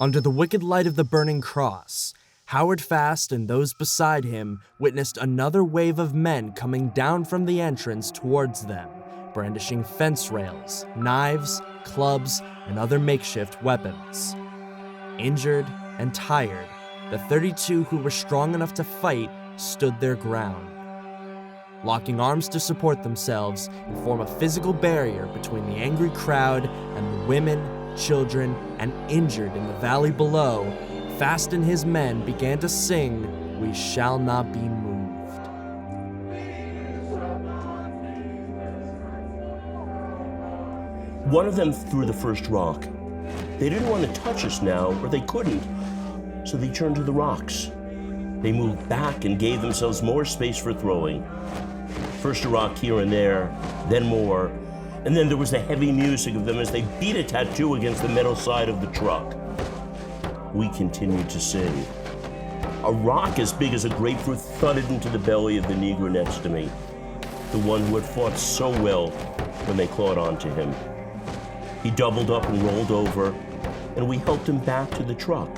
Under the wicked light of the burning cross, Howard Fast and those beside him witnessed another wave of men coming down from the entrance towards them, brandishing fence rails, knives, clubs, and other makeshift weapons. Injured and tired, the 32 who were strong enough to fight stood their ground, locking arms to support themselves and form a physical barrier between the angry crowd and the women, children, and injured in the valley below. Fast and his men began to sing, "We shall not be moved." One of them threw the first rock. They didn't want to touch us now, or they couldn't, so they turned to the rocks. They moved back and gave themselves more space for throwing. First a rock here and there, then more, and then there was the heavy music of them as they beat a tattoo against the metal side of the truck. We continued to sing. A rock as big as a grapefruit thudded into the belly of the Negro next to me, the one who had fought so well when they clawed onto him. He doubled up and rolled over, and we helped him back to the truck.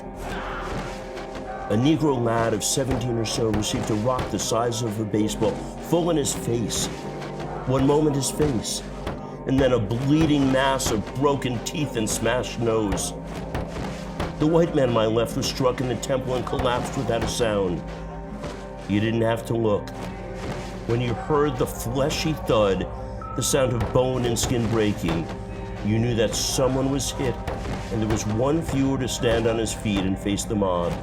A Negro lad of 17 or so received a rock the size of a baseball, full in his face. One moment his face, and then a bleeding mass of broken teeth and smashed nose. The white man on my left was struck in the temple and collapsed without a sound. You didn't have to look. When you heard the fleshy thud, the sound of bone and skin breaking, you knew that someone was hit, and there was one fewer to stand on his feet and face the mob,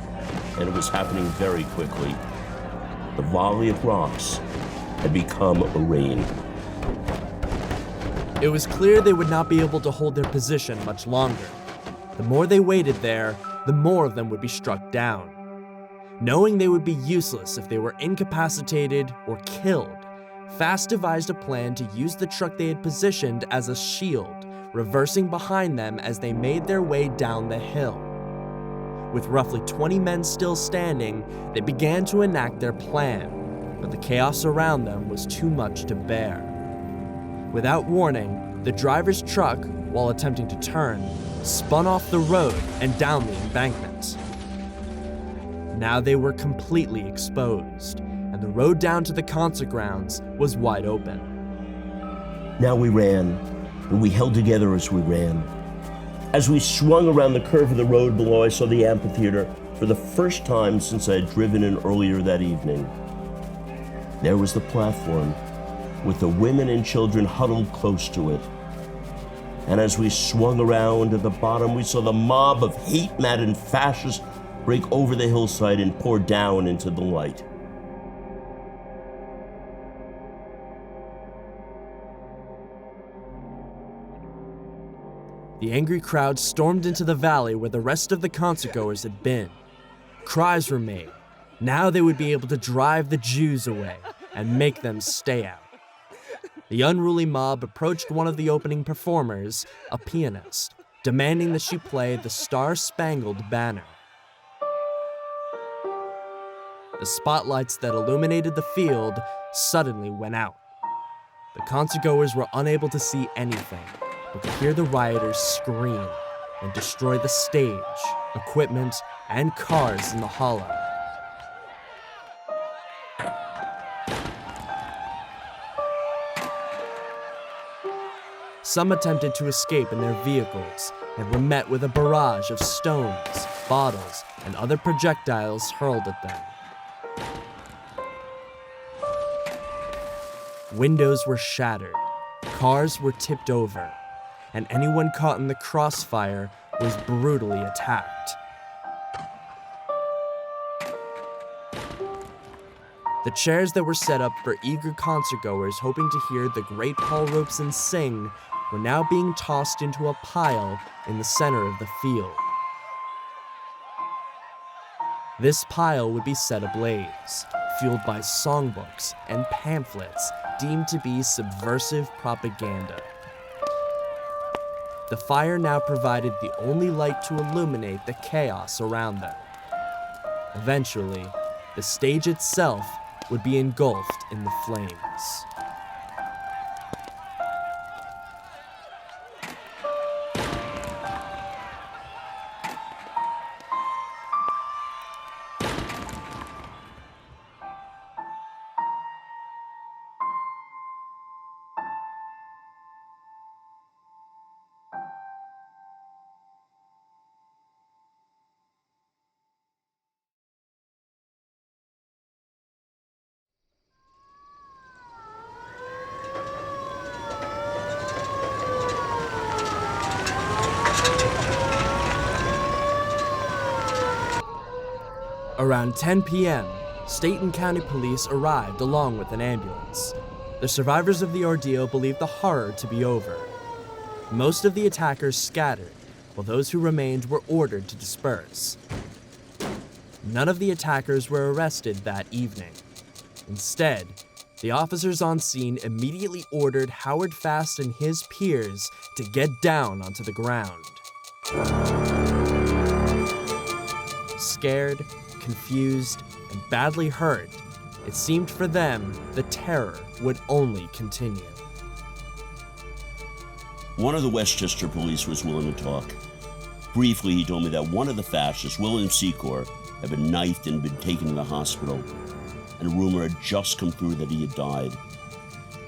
and it was happening very quickly. The volley of rocks had become a rain. It was clear they would not be able to hold their position much longer. The more they waited there, the more of them would be struck down. Knowing they would be useless if they were incapacitated or killed, Fast devised a plan to use the truck they had positioned as a shield, reversing behind them as they made their way down the hill. With roughly 20 men still standing, they began to enact their plan, but the chaos around them was too much to bear. Without warning, the driver's truck, while attempting to turn, spun off the road and down the embankment. Now they were completely exposed, and the road down to the concert grounds was wide open. Now we ran, and we held together as we ran. As we swung around the curve of the road below, I saw the amphitheater for the first time since I had driven in earlier that evening. There was the platform, with the women and children huddled close to it. And as we swung around at the bottom, we saw the mob of hate-maddened fascists break over the hillside and pour down into the light. The angry crowd stormed into the valley where the rest of the concertgoers had been. Cries were made. Now they would be able to drive the Jews away and make them stay out. The unruly mob approached one of the opening performers, a pianist, demanding that she play the Star-Spangled Banner. The spotlights that illuminated the field suddenly went out. The concertgoers were unable to see anything, but could hear the rioters scream and destroy the stage, equipment, and cars in the hollow. Some attempted to escape in their vehicles and were met with a barrage of stones, bottles, and other projectiles hurled at them. Windows were shattered, cars were tipped over, and anyone caught in the crossfire was brutally attacked. The chairs that were set up for eager concertgoers hoping to hear the great Paul Robeson sing were now being tossed into a pile in the center of the field. This pile would be set ablaze, fueled by songbooks and pamphlets deemed to be subversive propaganda. The fire now provided the only light to illuminate the chaos around them. Eventually, the stage itself would be engulfed in the flames. Around 10 p.m., state and county police arrived along with an ambulance. The survivors of the ordeal believed the horror to be over. Most of the attackers scattered, while those who remained were ordered to disperse. None of the attackers were arrested that evening. Instead, the officers on scene immediately ordered Howard Fast and his peers to get down onto the ground. Scared, confused, and badly hurt, it seemed for them the terror would only continue. One of the Westchester police was willing to talk. Briefly, he told me that one of the fascists, William Secor, had been knifed and been taken to the hospital, and a rumor had just come through that he had died.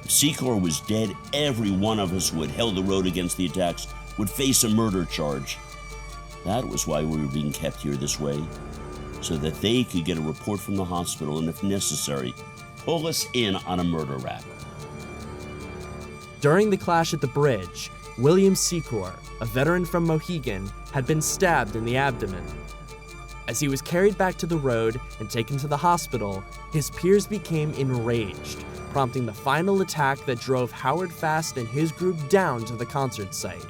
If Secor was dead, every one of us who had held the road against the attacks would face a murder charge. That was why we were being kept here this way, so that they could get a report from the hospital and, if necessary, pull us in on a murder rap. During the clash at the bridge, William Secor, a veteran from Mohegan, had been stabbed in the abdomen. As he was carried back to the road and taken to the hospital, his peers became enraged, prompting the final attack that drove Howard Fast and his group down to the concert site.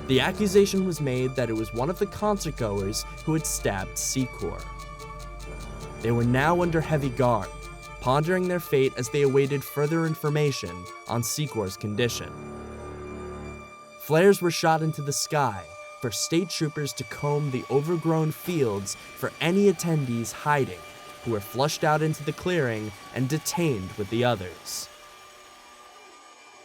The accusation was made that it was one of the concertgoers who had stabbed Secor. They were now under heavy guard, pondering their fate as they awaited further information on Secor's condition. Flares were shot into the sky for state troopers to comb the overgrown fields for any attendees hiding, who were flushed out into the clearing and detained with the others.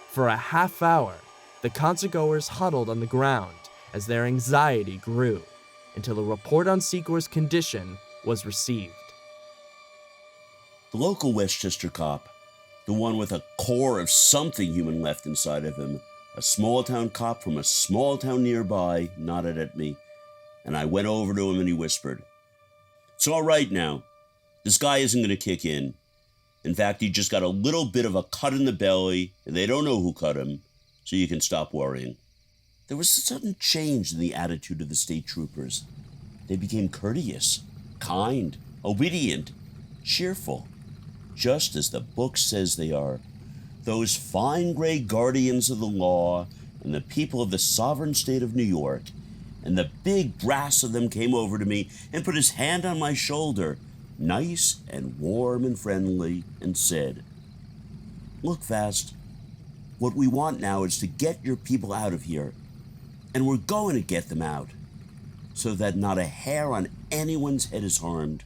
For a half hour, the concertgoers huddled on the ground as their anxiety grew, until a report on Secor's condition was received. The local Westchester cop, the one with a core of something human left inside of him, a small-town cop from a small town nearby, nodded at me, and I went over to him and he whispered, "It's all right now. This guy isn't going to kick in. In fact, he just got a little bit of a cut in the belly, and they don't know who cut him, so you can stop worrying." There was a sudden change in the attitude of the state troopers. They became courteous, kind, obedient, cheerful, just as the book says they are. Those fine gray guardians of the law and the people of the sovereign state of New York, and the big brass of them came over to me and put his hand on my shoulder, nice and warm and friendly, and said, "Look, Fast, what we want now is to get your people out of here, and we're going to get them out, so that not a hair on anyone's head is harmed.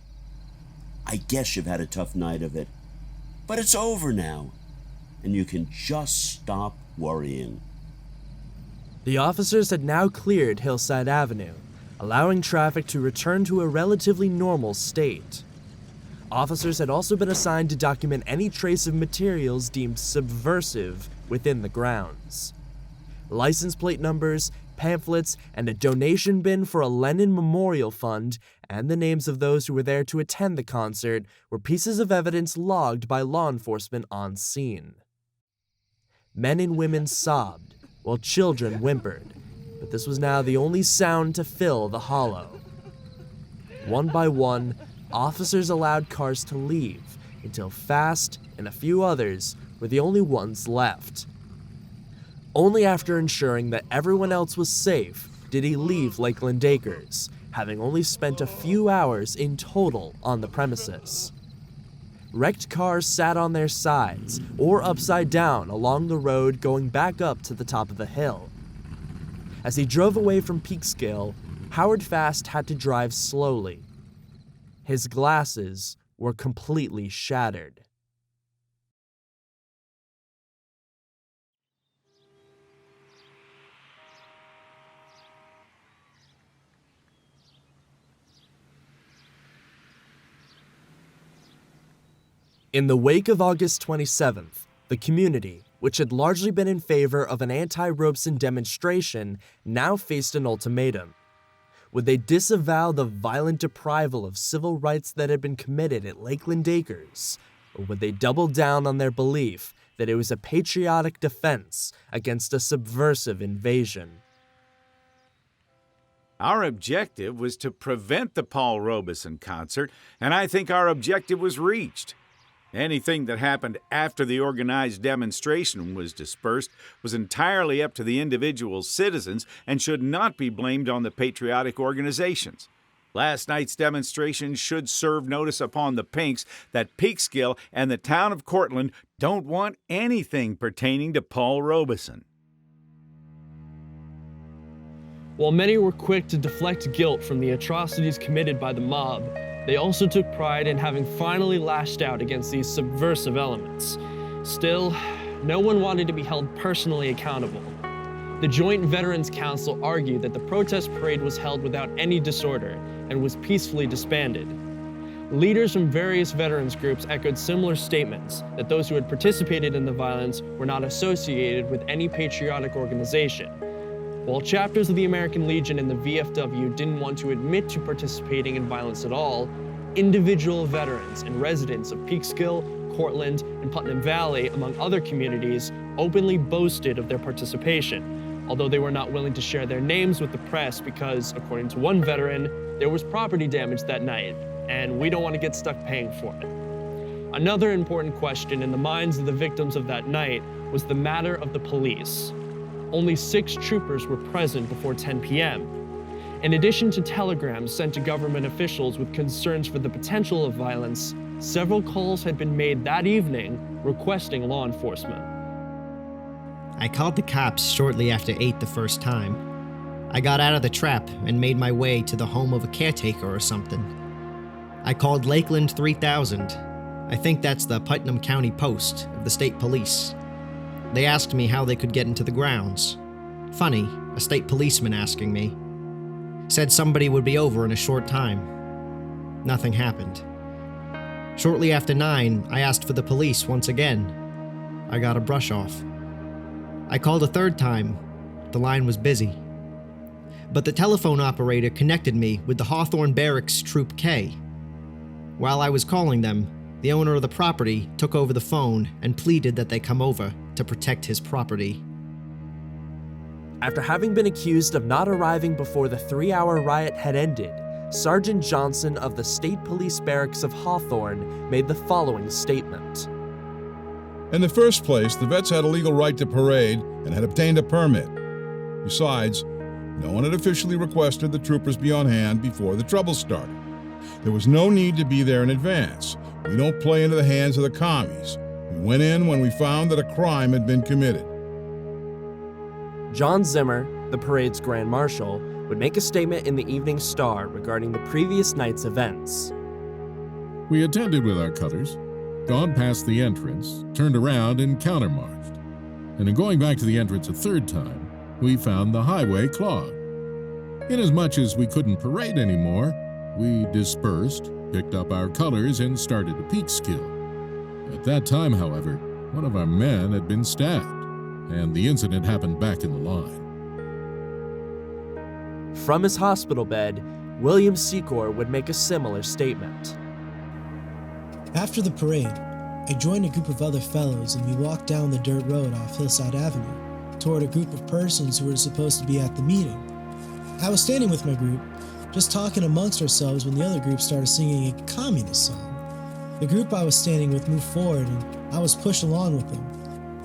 I guess you've had a tough night of it, but it's over now, and you can just stop worrying." The officers had now cleared Hillside Avenue, allowing traffic to return to a relatively normal state. Officers had also been assigned to document any trace of materials deemed subversive within the grounds. License plate numbers, pamphlets, and a donation bin for a Lenin Memorial Fund, and the names of those who were there to attend the concert were pieces of evidence logged by law enforcement on scene. Men and women sobbed, while children whimpered, but this was now the only sound to fill the hollow. One by one, officers allowed cars to leave, until Fast and a few others were the only ones left. Only after ensuring that everyone else was safe did he leave Lakeland Acres, having only spent a few hours in total on the premises. Wrecked cars sat on their sides or upside down along the road going back up to the top of the hill. As he drove away from Peekskill, Howard Fast had to drive slowly. His glasses were completely shattered. In the wake of August 27th, the community, which had largely been in favor of an anti-Robeson demonstration, now faced an ultimatum. Would they disavow the violent deprival of civil rights that had been committed at Lakeland Acres, or would they double down on their belief that it was a patriotic defense against a subversive invasion? Our objective was to prevent the Paul Robeson concert, and I think our objective was reached. Anything that happened after the organized demonstration was dispersed was entirely up to the individual citizens and should not be blamed on the patriotic organizations. Last night's demonstration should serve notice upon the Pinks that Peekskill and the town of Cortland don't want anything pertaining to Paul Robeson. While many were quick to deflect guilt from the atrocities committed by the mob, they also took pride in having finally lashed out against these subversive elements. Still, no one wanted to be held personally accountable. The Joint Veterans Council argued that the protest parade was held without any disorder and was peacefully disbanded. Leaders from various veterans groups echoed similar statements that those who had participated in the violence were not associated with any patriotic organization. While chapters of the American Legion and the VFW didn't want to admit to participating in violence at all, individual veterans and residents of Peekskill, Cortland, and Hudson Valley, among other communities, openly boasted of their participation, although they were not willing to share their names with the press because, according to one veteran, there was property damage that night, and we don't want to get stuck paying for it. Another important question in the minds of the victims of that night was the matter of the police. Only 6 troopers were present before 10 p.m. In addition to telegrams sent to government officials with concerns for the potential of violence, several calls had been made that evening requesting law enforcement. I called the cops shortly after 8 the first time. I got out of the trap and made my way to the home of a caretaker or something. I called Lakeland 3000. I think that's the Putnam County Post of the state police. They asked me how they could get into the grounds. Funny, a state policeman asking me. Said somebody would be over in a short time. Nothing happened. Shortly after 9, I asked for the police once again. I got a brush off. I called a third time. The line was busy. But the telephone operator connected me with the Hawthorne Barracks Troop K. While I was calling them, the owner of the property took over the phone and pleaded that they come over to protect his property. After having been accused of not arriving before the 3-hour riot had ended, Sergeant Johnson of the State Police Barracks of Hawthorne made the following statement. In the first place, the vets had a legal right to parade and had obtained a permit. Besides, no one had officially requested the troopers be on hand before the trouble started. There was no need to be there in advance. We don't play into the hands of the commies. We went in when we found that a crime had been committed. John Zimmer, the parade's Grand Marshal, would make a statement in the Evening Star regarding the previous night's events. We attended with our colors, gone past the entrance, turned around and countermarched. And in going back to the entrance a third time, we found the highway clogged. Inasmuch as we couldn't parade anymore, we dispersed, picked up our colors, and started to Peekskill. At that time, however, one of our men had been stabbed, and the incident happened back in the line. From his hospital bed, William Secor would make a similar statement. After the parade, I joined a group of other fellows and we walked down the dirt road off Hillside Avenue. toward a group of persons who were supposed to be at the meeting. I was standing with my group, just talking amongst ourselves when the other group started singing a communist song. The group I was standing with moved forward and I was pushed along with them.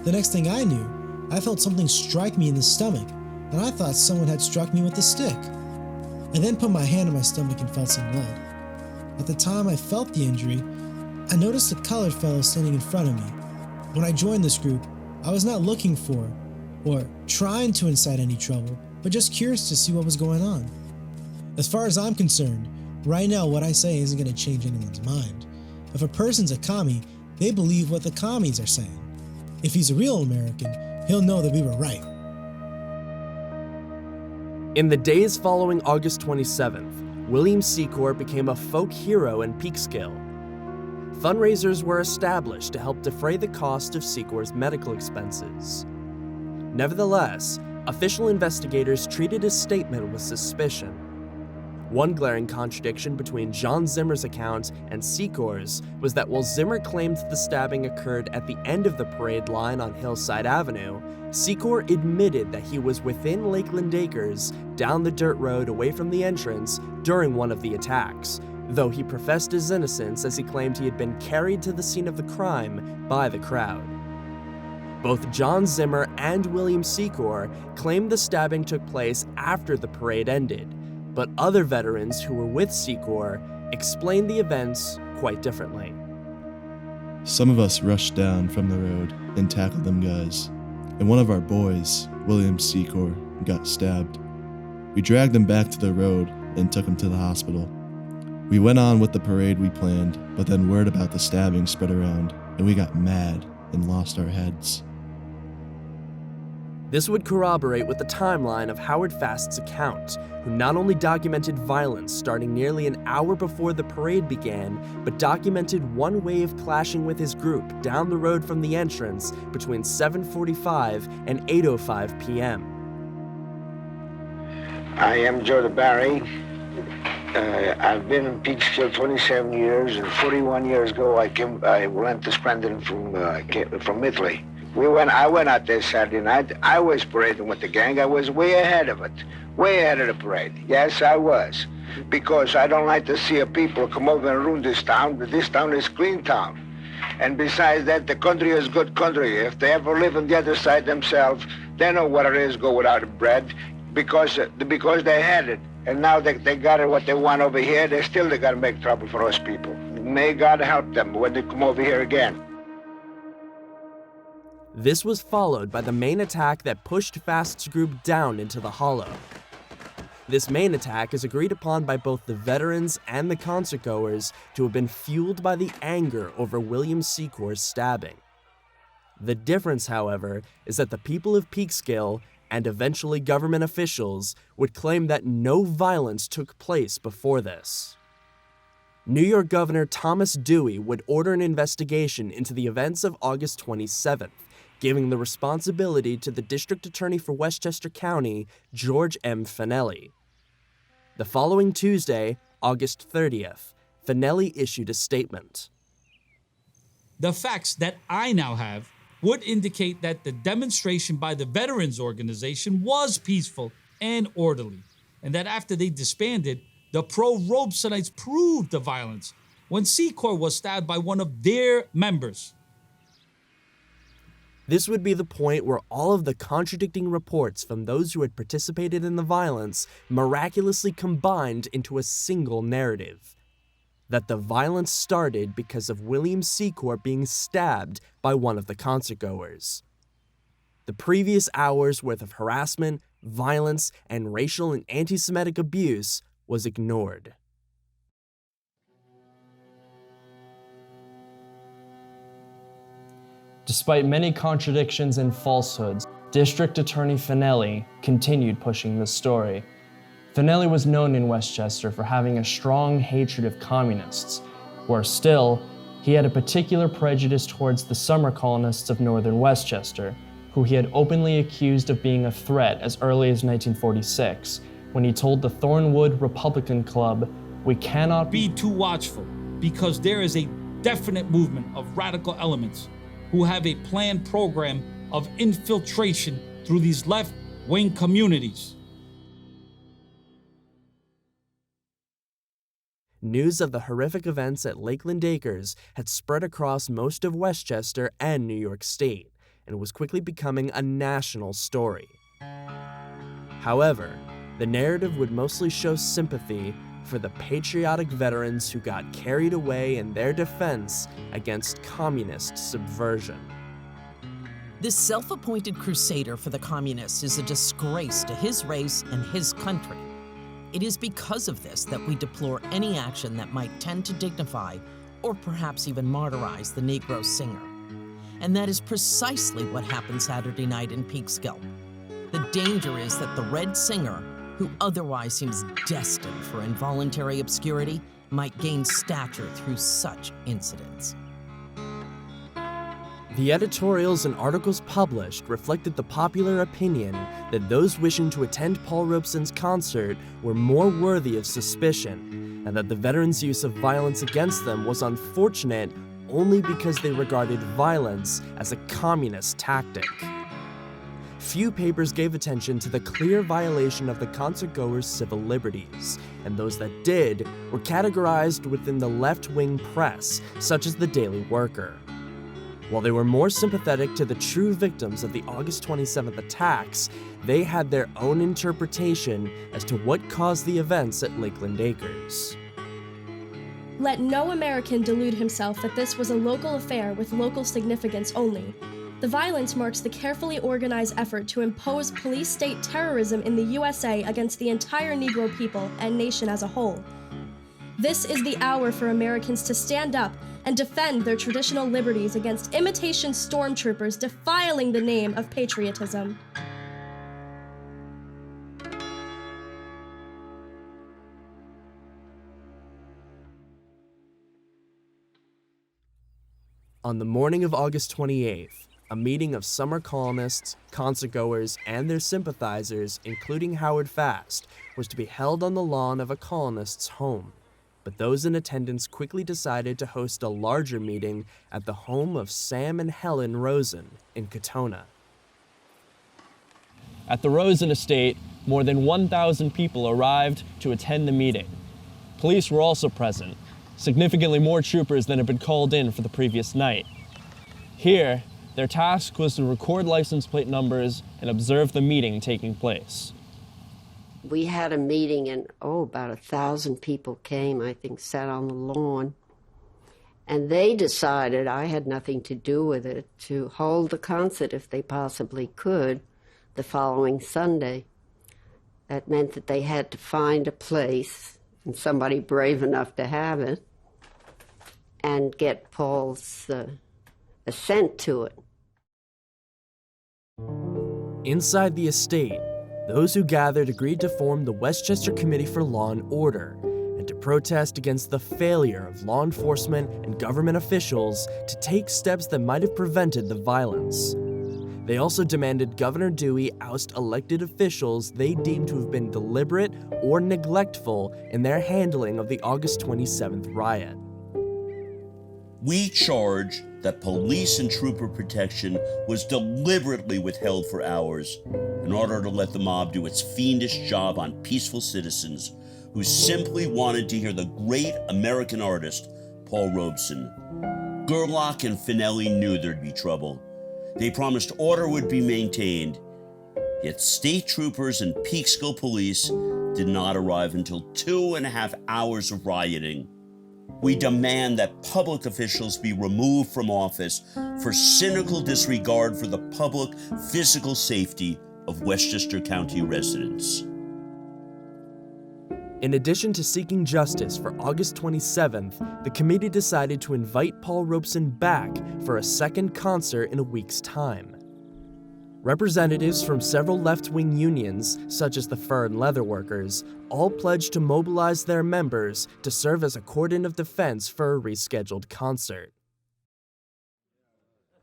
The next thing I knew, I felt something strike me in the stomach, and I thought someone had struck me with a stick. I then put my hand on my stomach and felt some blood. At the time I felt the injury, I noticed a colored fellow standing in front of me. When I joined this group, I was not looking for or trying to incite any trouble, but just curious to see what was going on. As far as I'm concerned, right now what I say isn't going to change anyone's mind. If a person's a commie, they believe what the commies are saying. If he's a real American, he'll know that we were right. In the days following August 27th, William Secor became a folk hero in Peekskill. Fundraisers were established to help defray the cost of Secor's medical expenses. Nevertheless, official investigators treated his statement with suspicion. One glaring contradiction between John Zimmer's account and Secor's was that while Zimmer claimed the stabbing occurred at the end of the parade line on Hillside Avenue, Secor admitted that he was within Lakeland Acres, down the dirt road away from the entrance, during one of the attacks, though he professed his innocence as he claimed he had been carried to the scene of the crime by the crowd. Both John Zimmer and William Secor claimed the stabbing took place after the parade ended, but other veterans who were with Secor explained the events quite differently. Some of us rushed down from the road and tackled them guys, and one of our boys, William Secor, got stabbed. We dragged him back to the road and took him to the hospital. We went on with the parade we planned, but then word about the stabbing spread around, and we got mad and lost our heads. This would corroborate with the timeline of Howard Fast's account, who not only documented violence starting nearly an hour before the parade began, but documented one wave clashing with his group down the road from the entrance between 7:45 and 8:05 p.m. I am Joe DeBarry. I've been in Peekskill 27 years, and 41 years ago I went to Scranton from Italy. I went out there Saturday night. I was parading with the gang. I was way ahead of it, way ahead of the parade. Yes, I was, because I don't like to see people come over and ruin this town. This town is clean town. And besides that, the country is good country. If they ever live on the other side themselves, they know what it is go without bread, because they had it. And now they got it what they want over here. They got to make trouble for us people. May God help them when they come over here again. This was followed by the main attack that pushed Fast's group down into the hollow. This main attack is agreed upon by both the veterans and the concertgoers to have been fueled by the anger over William Secor's stabbing. The difference, however, is that the people of Peekskill, and eventually government officials, would claim that no violence took place before this. New York Governor Thomas Dewey would order an investigation into the events of August 27th, giving the responsibility to the District Attorney for Westchester County, George M. Finelli. The following Tuesday, August 30th, Finelli issued a statement. The facts that I now have would indicate that the demonstration by the Veterans Organization was peaceful and orderly, and that after they disbanded, the pro-Robesonites proved the violence when Secor was stabbed by one of their members. This would be the point where all of the contradicting reports from those who had participated in the violence miraculously combined into a single narrative. That the violence started because of William Secor being stabbed by one of the concertgoers. The previous hours' worth of harassment, violence, and racial and anti-Semitic abuse was ignored. Despite many contradictions and falsehoods, District Attorney Finelli continued pushing this story. Finelli was known in Westchester for having a strong hatred of communists. Worse still, he had a particular prejudice towards the summer colonists of northern Westchester, who he had openly accused of being a threat as early as 1946, when he told the Thornwood Republican Club, "We cannot be too watchful, because there is a definite movement of radical elements who have a planned program of infiltration through these left-wing communities. News of the horrific events at Lakeland Acres had spread across most of Westchester and New York State, and was quickly becoming a national story. However, the narrative would mostly show sympathy for the patriotic veterans who got carried away in their defense against communist subversion. This self-appointed crusader for the communists is a disgrace to his race and his country. It is because of this that we deplore any action that might tend to dignify or perhaps even martyrize the Negro singer. And that is precisely what happened Saturday night in Peekskill. The danger is that the Red Singer, who otherwise seems destined for involuntary obscurity, might gain stature through such incidents. The editorials and articles published reflected the popular opinion that those wishing to attend Paul Robeson's concert were more worthy of suspicion, and that the veterans' use of violence against them was unfortunate only because they regarded violence as a communist tactic. Few papers gave attention to the clear violation of the concertgoers' civil liberties, and those that did were categorized within the left-wing press, such as the Daily Worker. While they were more sympathetic to the true victims of the August 27th attacks, they had their own interpretation as to what caused the events at Lakeland Acres. Let no American delude himself that this was a local affair with local significance only. The violence marks the carefully organized effort to impose police-state terrorism in the USA against the entire Negro people and nation as a whole. This is the hour for Americans to stand up and defend their traditional liberties against imitation stormtroopers defiling the name of patriotism. On the morning of August 28th, a meeting of summer colonists, concertgoers, and their sympathizers, including Howard Fast, was to be held on the lawn of a colonist's home. But those in attendance quickly decided to host a larger meeting at the home of Sam and Helen Rosen in Katona. At the Rosen estate, more than 1,000 people arrived to attend the meeting. Police were also present, significantly more troopers than had been called in for the previous night. Here, their task was to record license plate numbers and observe the meeting taking place. We had a meeting and, about 1,000 people came, I think, sat on the lawn. And they decided, I had nothing to do with it, to hold the concert if they possibly could the following Sunday. That meant that they had to find a place, and somebody brave enough to have it, and get Paul's assent to it. Inside the estate, those who gathered agreed to form the Westchester Committee for Law and Order and to protest against the failure of law enforcement and government officials to take steps that might have prevented the violence. They also demanded Governor Dewey oust elected officials they deemed to have been deliberate or neglectful in their handling of the August 27th riot. We charge that police and trooper protection was deliberately withheld for hours in order to let the mob do its fiendish job on peaceful citizens who simply wanted to hear the great American artist, Paul Robeson. Gerlach and Finelli knew there'd be trouble. They promised order would be maintained, yet state troopers and Peekskill police did not arrive until 2.5 hours of rioting. We demand that public officials be removed from office for cynical disregard for the public physical safety of Westchester County residents. In addition to seeking justice for August 27th, the committee decided to invite Paul Robeson back for a second concert in a week's time. Representatives from several left-wing unions, such as the Fur and Leather Workers, all pledged to mobilize their members to serve as a cordon of defense for a rescheduled concert.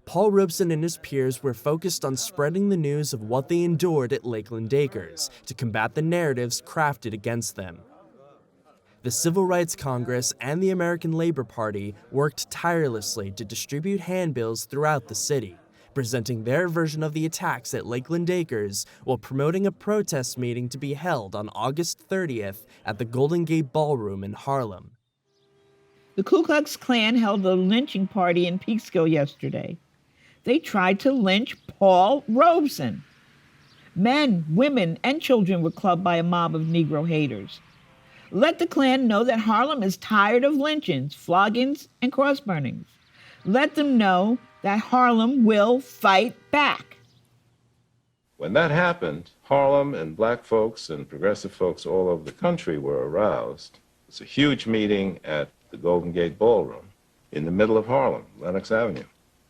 Paul Robeson and his peers were focused on spreading the news of what they endured at Lakeland Acres to combat the narratives crafted against them. The Civil Rights Congress and the American Labor Party worked tirelessly to distribute handbills throughout the city, presenting their version of the attacks at Lakeland Acres while promoting a protest meeting to be held on August 30th at the Golden Gate Ballroom in Harlem. The Ku Klux Klan held a lynching party in Peekskill yesterday. They tried to lynch Paul Robeson. Men, women, and children were clubbed by a mob of Negro haters. Let the Klan know that Harlem is tired of lynchings, floggings, and cross burnings. Let them know that Harlem will fight back. When that happened, Harlem and black folks and progressive folks all over the country were aroused. It was a huge meeting at the Golden Gate Ballroom in the middle of Harlem, Lenox Avenue,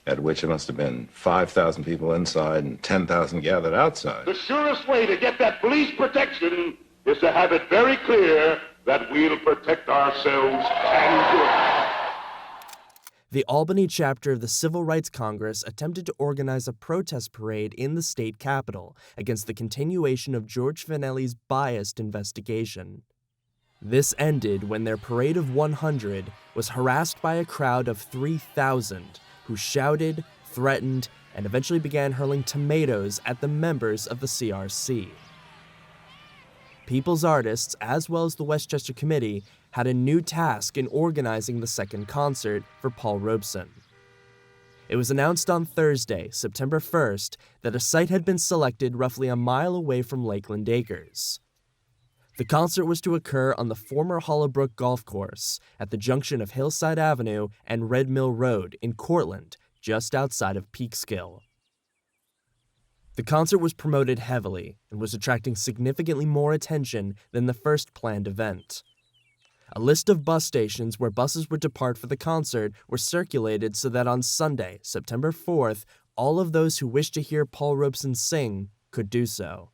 at which it must have been 5,000 people inside and 10,000 gathered outside. The surest way to get that police protection is to have it very clear that we'll protect ourselves and yours. The Albany chapter of the Civil Rights Congress attempted to organize a protest parade in the state capitol against the continuation of George Finelli's biased investigation. This ended when their parade of 100 was harassed by a crowd of 3,000 who shouted, threatened, and eventually began hurling tomatoes at the members of the CRC. People's Artists, as well as the Westchester Committee, had a new task in organizing the second concert for Paul Robeson. It was announced on Thursday, September 1st, that a site had been selected roughly a mile away from Lakeland Acres. The concert was to occur on the former Hollowbrook Golf Course at the junction of Hillside Avenue and Red Mill Road in Cortland, just outside of Peekskill. The concert was promoted heavily and was attracting significantly more attention than the first planned event. A list of bus stations where buses would depart for the concert were circulated so that on Sunday, September 4th, all of those who wished to hear Paul Robeson sing could do so.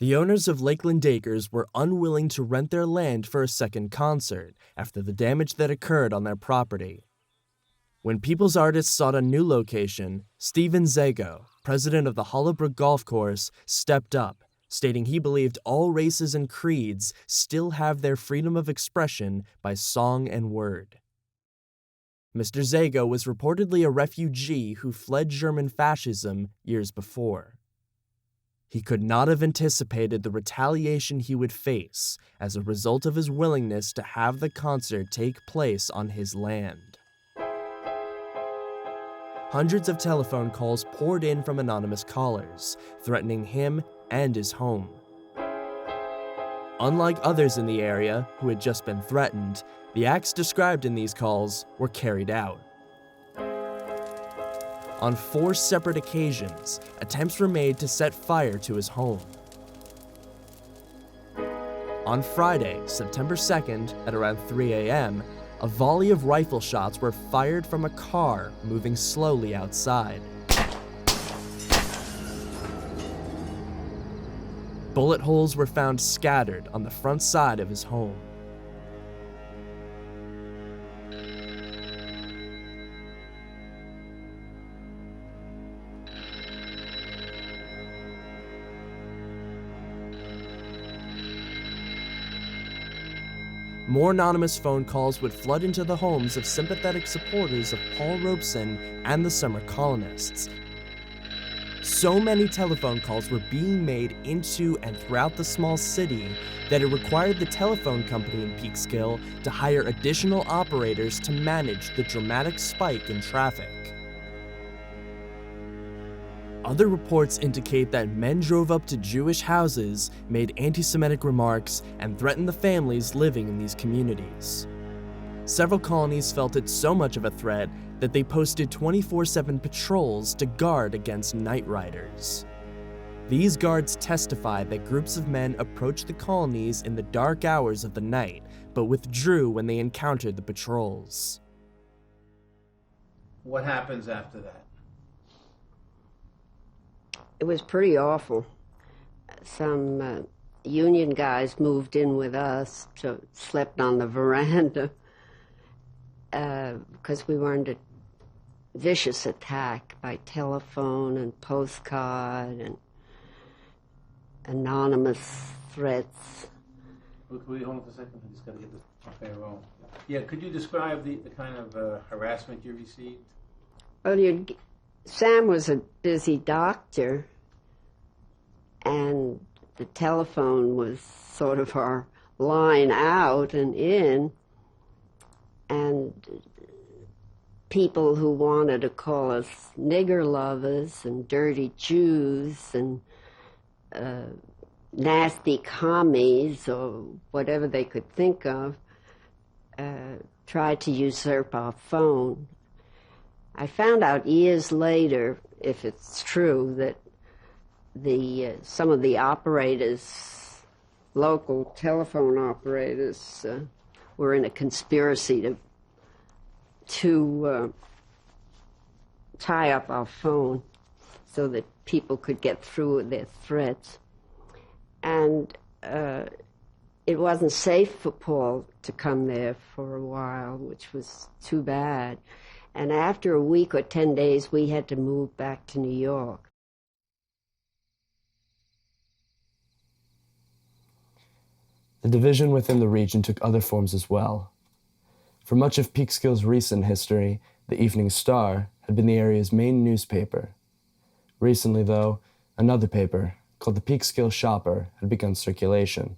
The owners of Lakeland Acres were unwilling to rent their land for a second concert after the damage that occurred on their property. When People's Artists sought a new location, Stephen Zago, president of the Hollowbrook Golf Course, stepped up, stating he believed all races and creeds still have their freedom of expression by song and word. Mr. Zago was reportedly a refugee who fled German fascism years before. He could not have anticipated the retaliation he would face as a result of his willingness to have the concert take place on his land. Hundreds of telephone calls poured in from anonymous callers, threatening him and his home. Unlike others in the area who had just been threatened, the acts described in these calls were carried out. On 4 separate occasions, attempts were made to set fire to his home. On Friday, September 2nd, at around 3 a.m., a volley of rifle shots were fired from a car moving slowly outside. Bullet holes were found scattered on the front side of his home. More anonymous phone calls would flood into the homes of sympathetic supporters of Paul Robeson and the summer colonists. So many telephone calls were being made into and throughout the small city that it required the telephone company in Peekskill to hire additional operators to manage the dramatic spike in traffic. Other reports indicate that men drove up to Jewish houses, made anti-Semitic remarks, and threatened the families living in these communities. Several colonies felt it so much of a threat that they posted 24/7 patrols to guard against night riders. These guards testified that groups of men approached the colonies in the dark hours of the night, but withdrew when they encountered the patrols. What happens after that? It was pretty awful. Some union guys moved in with us, so slept on the veranda because we were under vicious attack by telephone and postcard and anonymous threats. Hold on for a second. I just got to get this affair wrong. Yeah, could you describe the kind of harassment you received? Well, you'd Sam was a busy doctor, and the telephone was sort of our line out and in, and people who wanted to call us nigger lovers and dirty Jews and nasty commies or whatever they could think of tried to usurp our phone. I found out years later, if it's true, that some of the operators, local telephone operators, were in a conspiracy to tie up our phone so that people could get through with their threats. And it wasn't safe for Paul to come there for a while, which was too bad. And after a week or 10 days, we had to move back to New York. The division within the region took other forms as well. For much of Peekskill's recent history, the Evening Star had been the area's main newspaper. Recently, though, another paper, called the Peekskill Shopper, had begun circulation.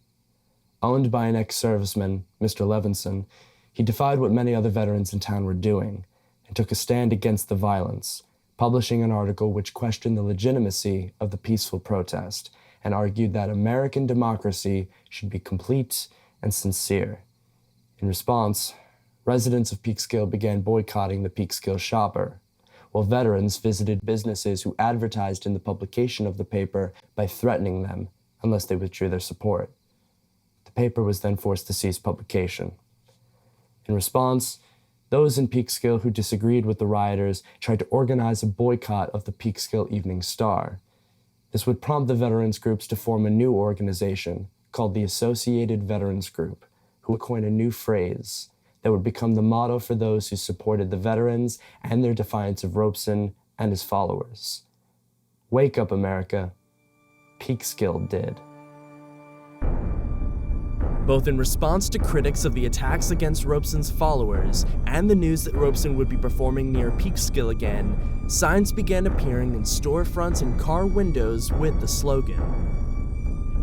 Owned by an ex-serviceman, Mr. Levinson, he defied what many other veterans in town were doing, and took a stand against the violence, publishing an article which questioned the legitimacy of the peaceful protest and argued that American democracy should be complete and sincere. In response, residents of Peekskill began boycotting the Peekskill Shopper, while veterans visited businesses who advertised in the publication of the paper by threatening them unless they withdrew their support. The paper was then forced to cease publication. In response, those in Peekskill who disagreed with the rioters tried to organize a boycott of the Peekskill Evening Star. This would prompt the veterans groups to form a new organization called the Associated Veterans Group, who would coin a new phrase that would become the motto for those who supported the veterans and their defiance of Robeson and his followers. Wake up, America. Peekskill did. Both in response to critics of the attacks against Robeson's followers and the news that Robeson would be performing near Peekskill again, signs began appearing in storefronts and car windows with the slogan.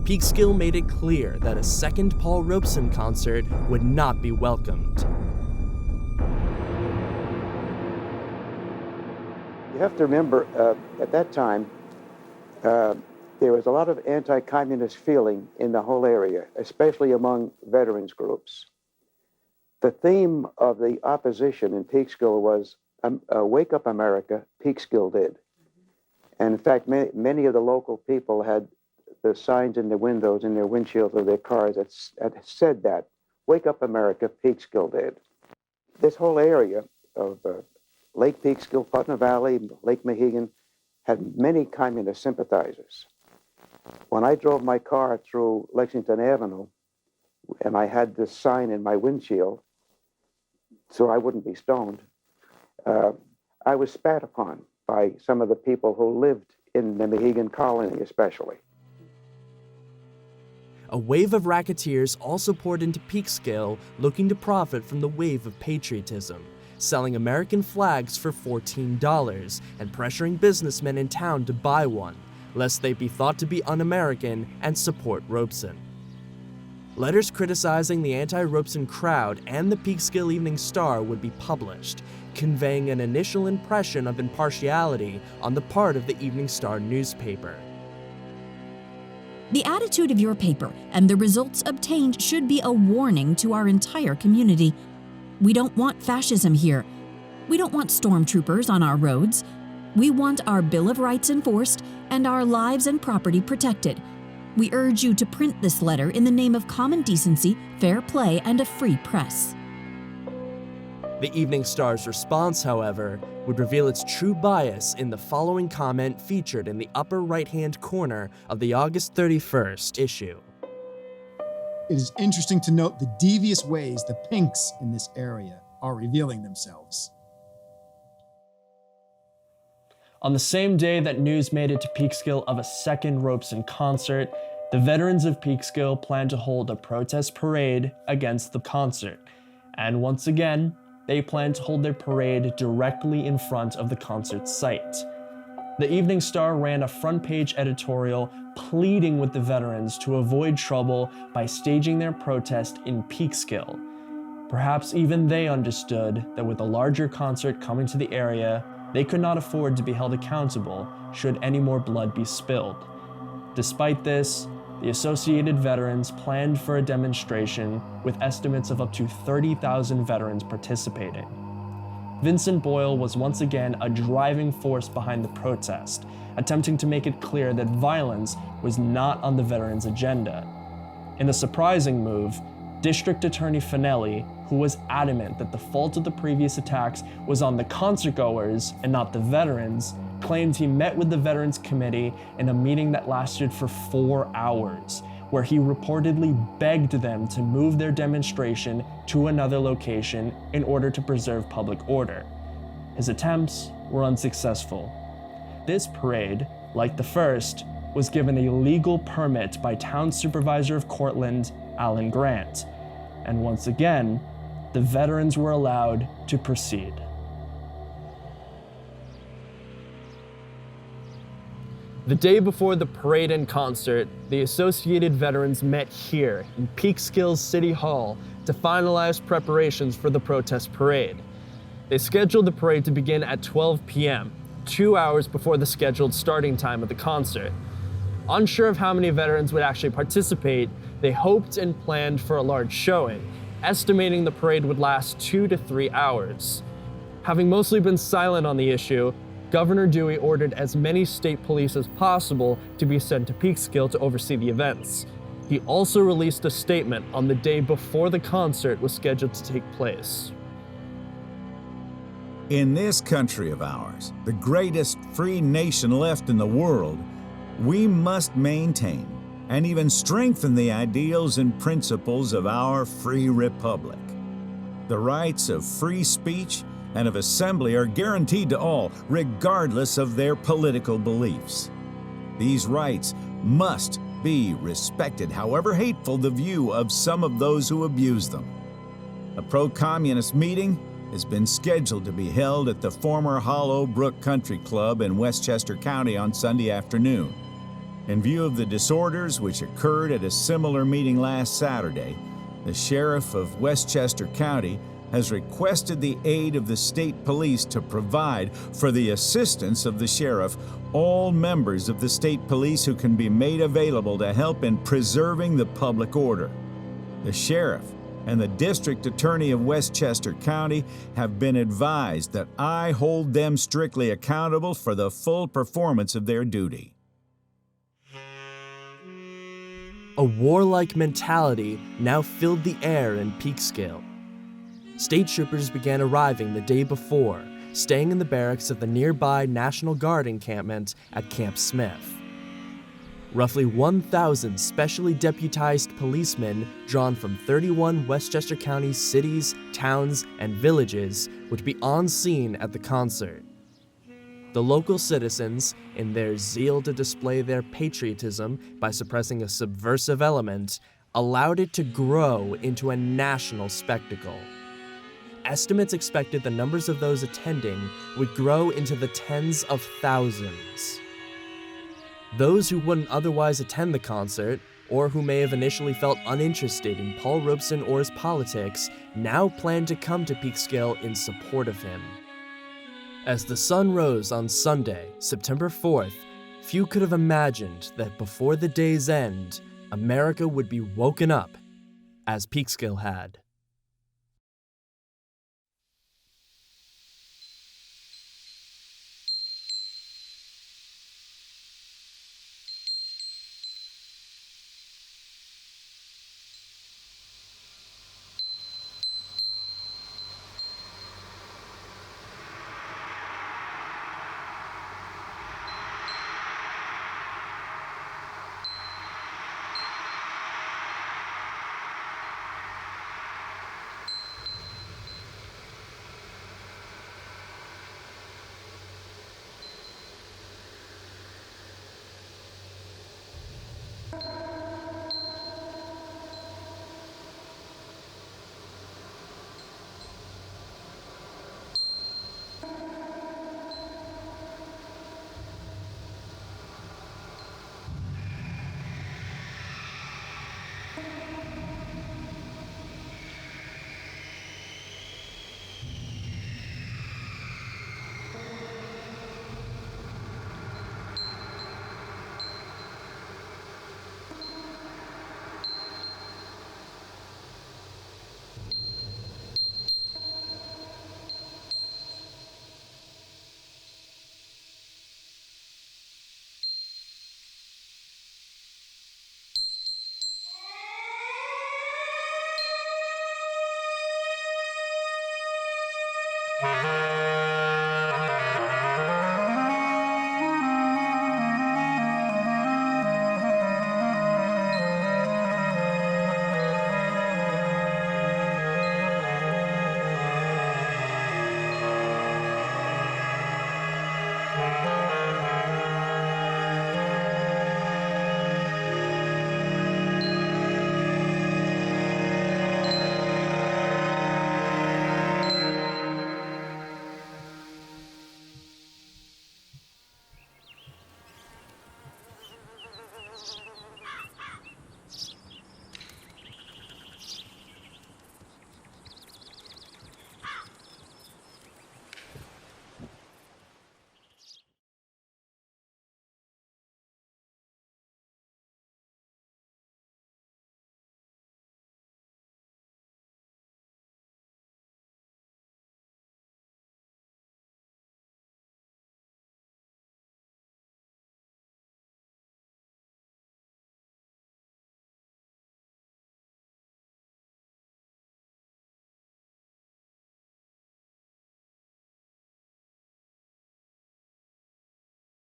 Peekskill made it clear that a second Paul Robeson concert would not be welcomed. You have to remember, at that time, there was a lot of anti-communist feeling in the whole area, especially among veterans groups. The theme of the opposition in Peekskill was, Wake up, America, Peekskill did. And in fact, many of the local people had the signs in their windows, in their windshields of their cars that said that, Wake up, America, Peekskill did. This whole area of Lake Peekskill, Hudson Valley, Lake Mohegan, had many communist sympathizers. When I drove my car through Lexington Avenue, and I had this sign in my windshield, so I wouldn't be stoned, I was spat upon by some of the people who lived in the Mohegan colony especially. A wave of racketeers also poured into Peekskill, looking to profit from the wave of patriotism, selling American flags for $14 and pressuring businessmen in town to buy one, lest they be thought to be un-American and support Robeson. Letters criticizing the anti-Robeson crowd and the Peekskill Evening Star would be published, conveying an initial impression of impartiality on the part of the Evening Star newspaper. The attitude of your paper and the results obtained should be a warning to our entire community. We don't want fascism here. We don't want stormtroopers on our roads. We want our Bill of Rights enforced and our lives and property protected. We urge you to print this letter in the name of common decency, fair play, and a free press. The Evening Star's response, however, would reveal its true bias in the following comment featured in the upper right-hand corner of the August 31st issue. It is interesting to note the devious ways the pinks in this area are revealing themselves. On the same day that news made it to Peekskill of a second Robeson concert, the veterans of Peekskill planned to hold a protest parade against the concert. And once again, they planned to hold their parade directly in front of the concert site, The Evening Star ran a front-page editorial pleading with the veterans to avoid trouble by staging their protest in Peekskill. Perhaps even they understood that with a larger concert coming to the area, they could not afford to be held accountable should any more blood be spilled. Despite this, the Associated Veterans planned for a demonstration with estimates of up to 30,000 veterans participating. Vincent Boyle was once again a driving force behind the protest, attempting to make it clear that violence was not on the veterans' agenda. In a surprising move, District Attorney Finelli, who was adamant that the fault of the previous attacks was on the concertgoers and not the veterans, claimed he met with the Veterans Committee in a meeting that lasted for 4 hours, where he reportedly begged them to move their demonstration to another location in order to preserve public order. His attempts were unsuccessful. This parade, like the first, was given a legal permit by Town Supervisor of Cortland, Alan Grant, and once again, the veterans were allowed to proceed. The day before the parade and concert, the Associated Veterans met here in Peekskill City Hall to finalize preparations for the protest parade. They scheduled the parade to begin at 12 p.m., 2 hours before the scheduled starting time of the concert. Unsure of how many veterans would actually participate, they hoped and planned for a large showing, estimating the parade would last 2 to 3 hours. Having mostly been silent on the issue, Governor Dewey ordered as many state police as possible to be sent to Peekskill to oversee the events. He also released a statement on the day before the concert was scheduled to take place. In this country of ours, the greatest free nation left in the world, we must maintain and even strengthen the ideals and principles of our free republic. The rights of free speech and of assembly are guaranteed to all, regardless of their political beliefs. These rights must be respected, however hateful the view of some of those who abuse them. A pro-communist meeting has been scheduled to be held at the former Hollow Brook Country Club in Westchester County on Sunday afternoon. In view of the disorders which occurred at a similar meeting last Saturday, the Sheriff of Westchester County has requested the aid of the state police to provide, for the assistance of the sheriff, all members of the state police who can be made available to help in preserving the public order. The sheriff and the district attorney of Westchester County have been advised that I hold them strictly accountable for the full performance of their duty. A warlike mentality now filled the air in Peekskill. State troopers began arriving the day before, staying in the barracks of the nearby National Guard encampment at Camp Smith. Roughly 1,000 specially deputized policemen drawn from 31 Westchester County cities, towns, and villages would be on scene at the concert. The local citizens, in their zeal to display their patriotism by suppressing a subversive element, allowed it to grow into a national spectacle. Estimates expected the numbers of those attending would grow into the tens of thousands. Those who wouldn't otherwise attend the concert, or who may have initially felt uninterested in Paul Robeson or his politics, now planned to come to Peekskill in support of him. As the sun rose on Sunday, September 4th, few could have imagined that before the day's end, America would be woken up, as Peekskill had.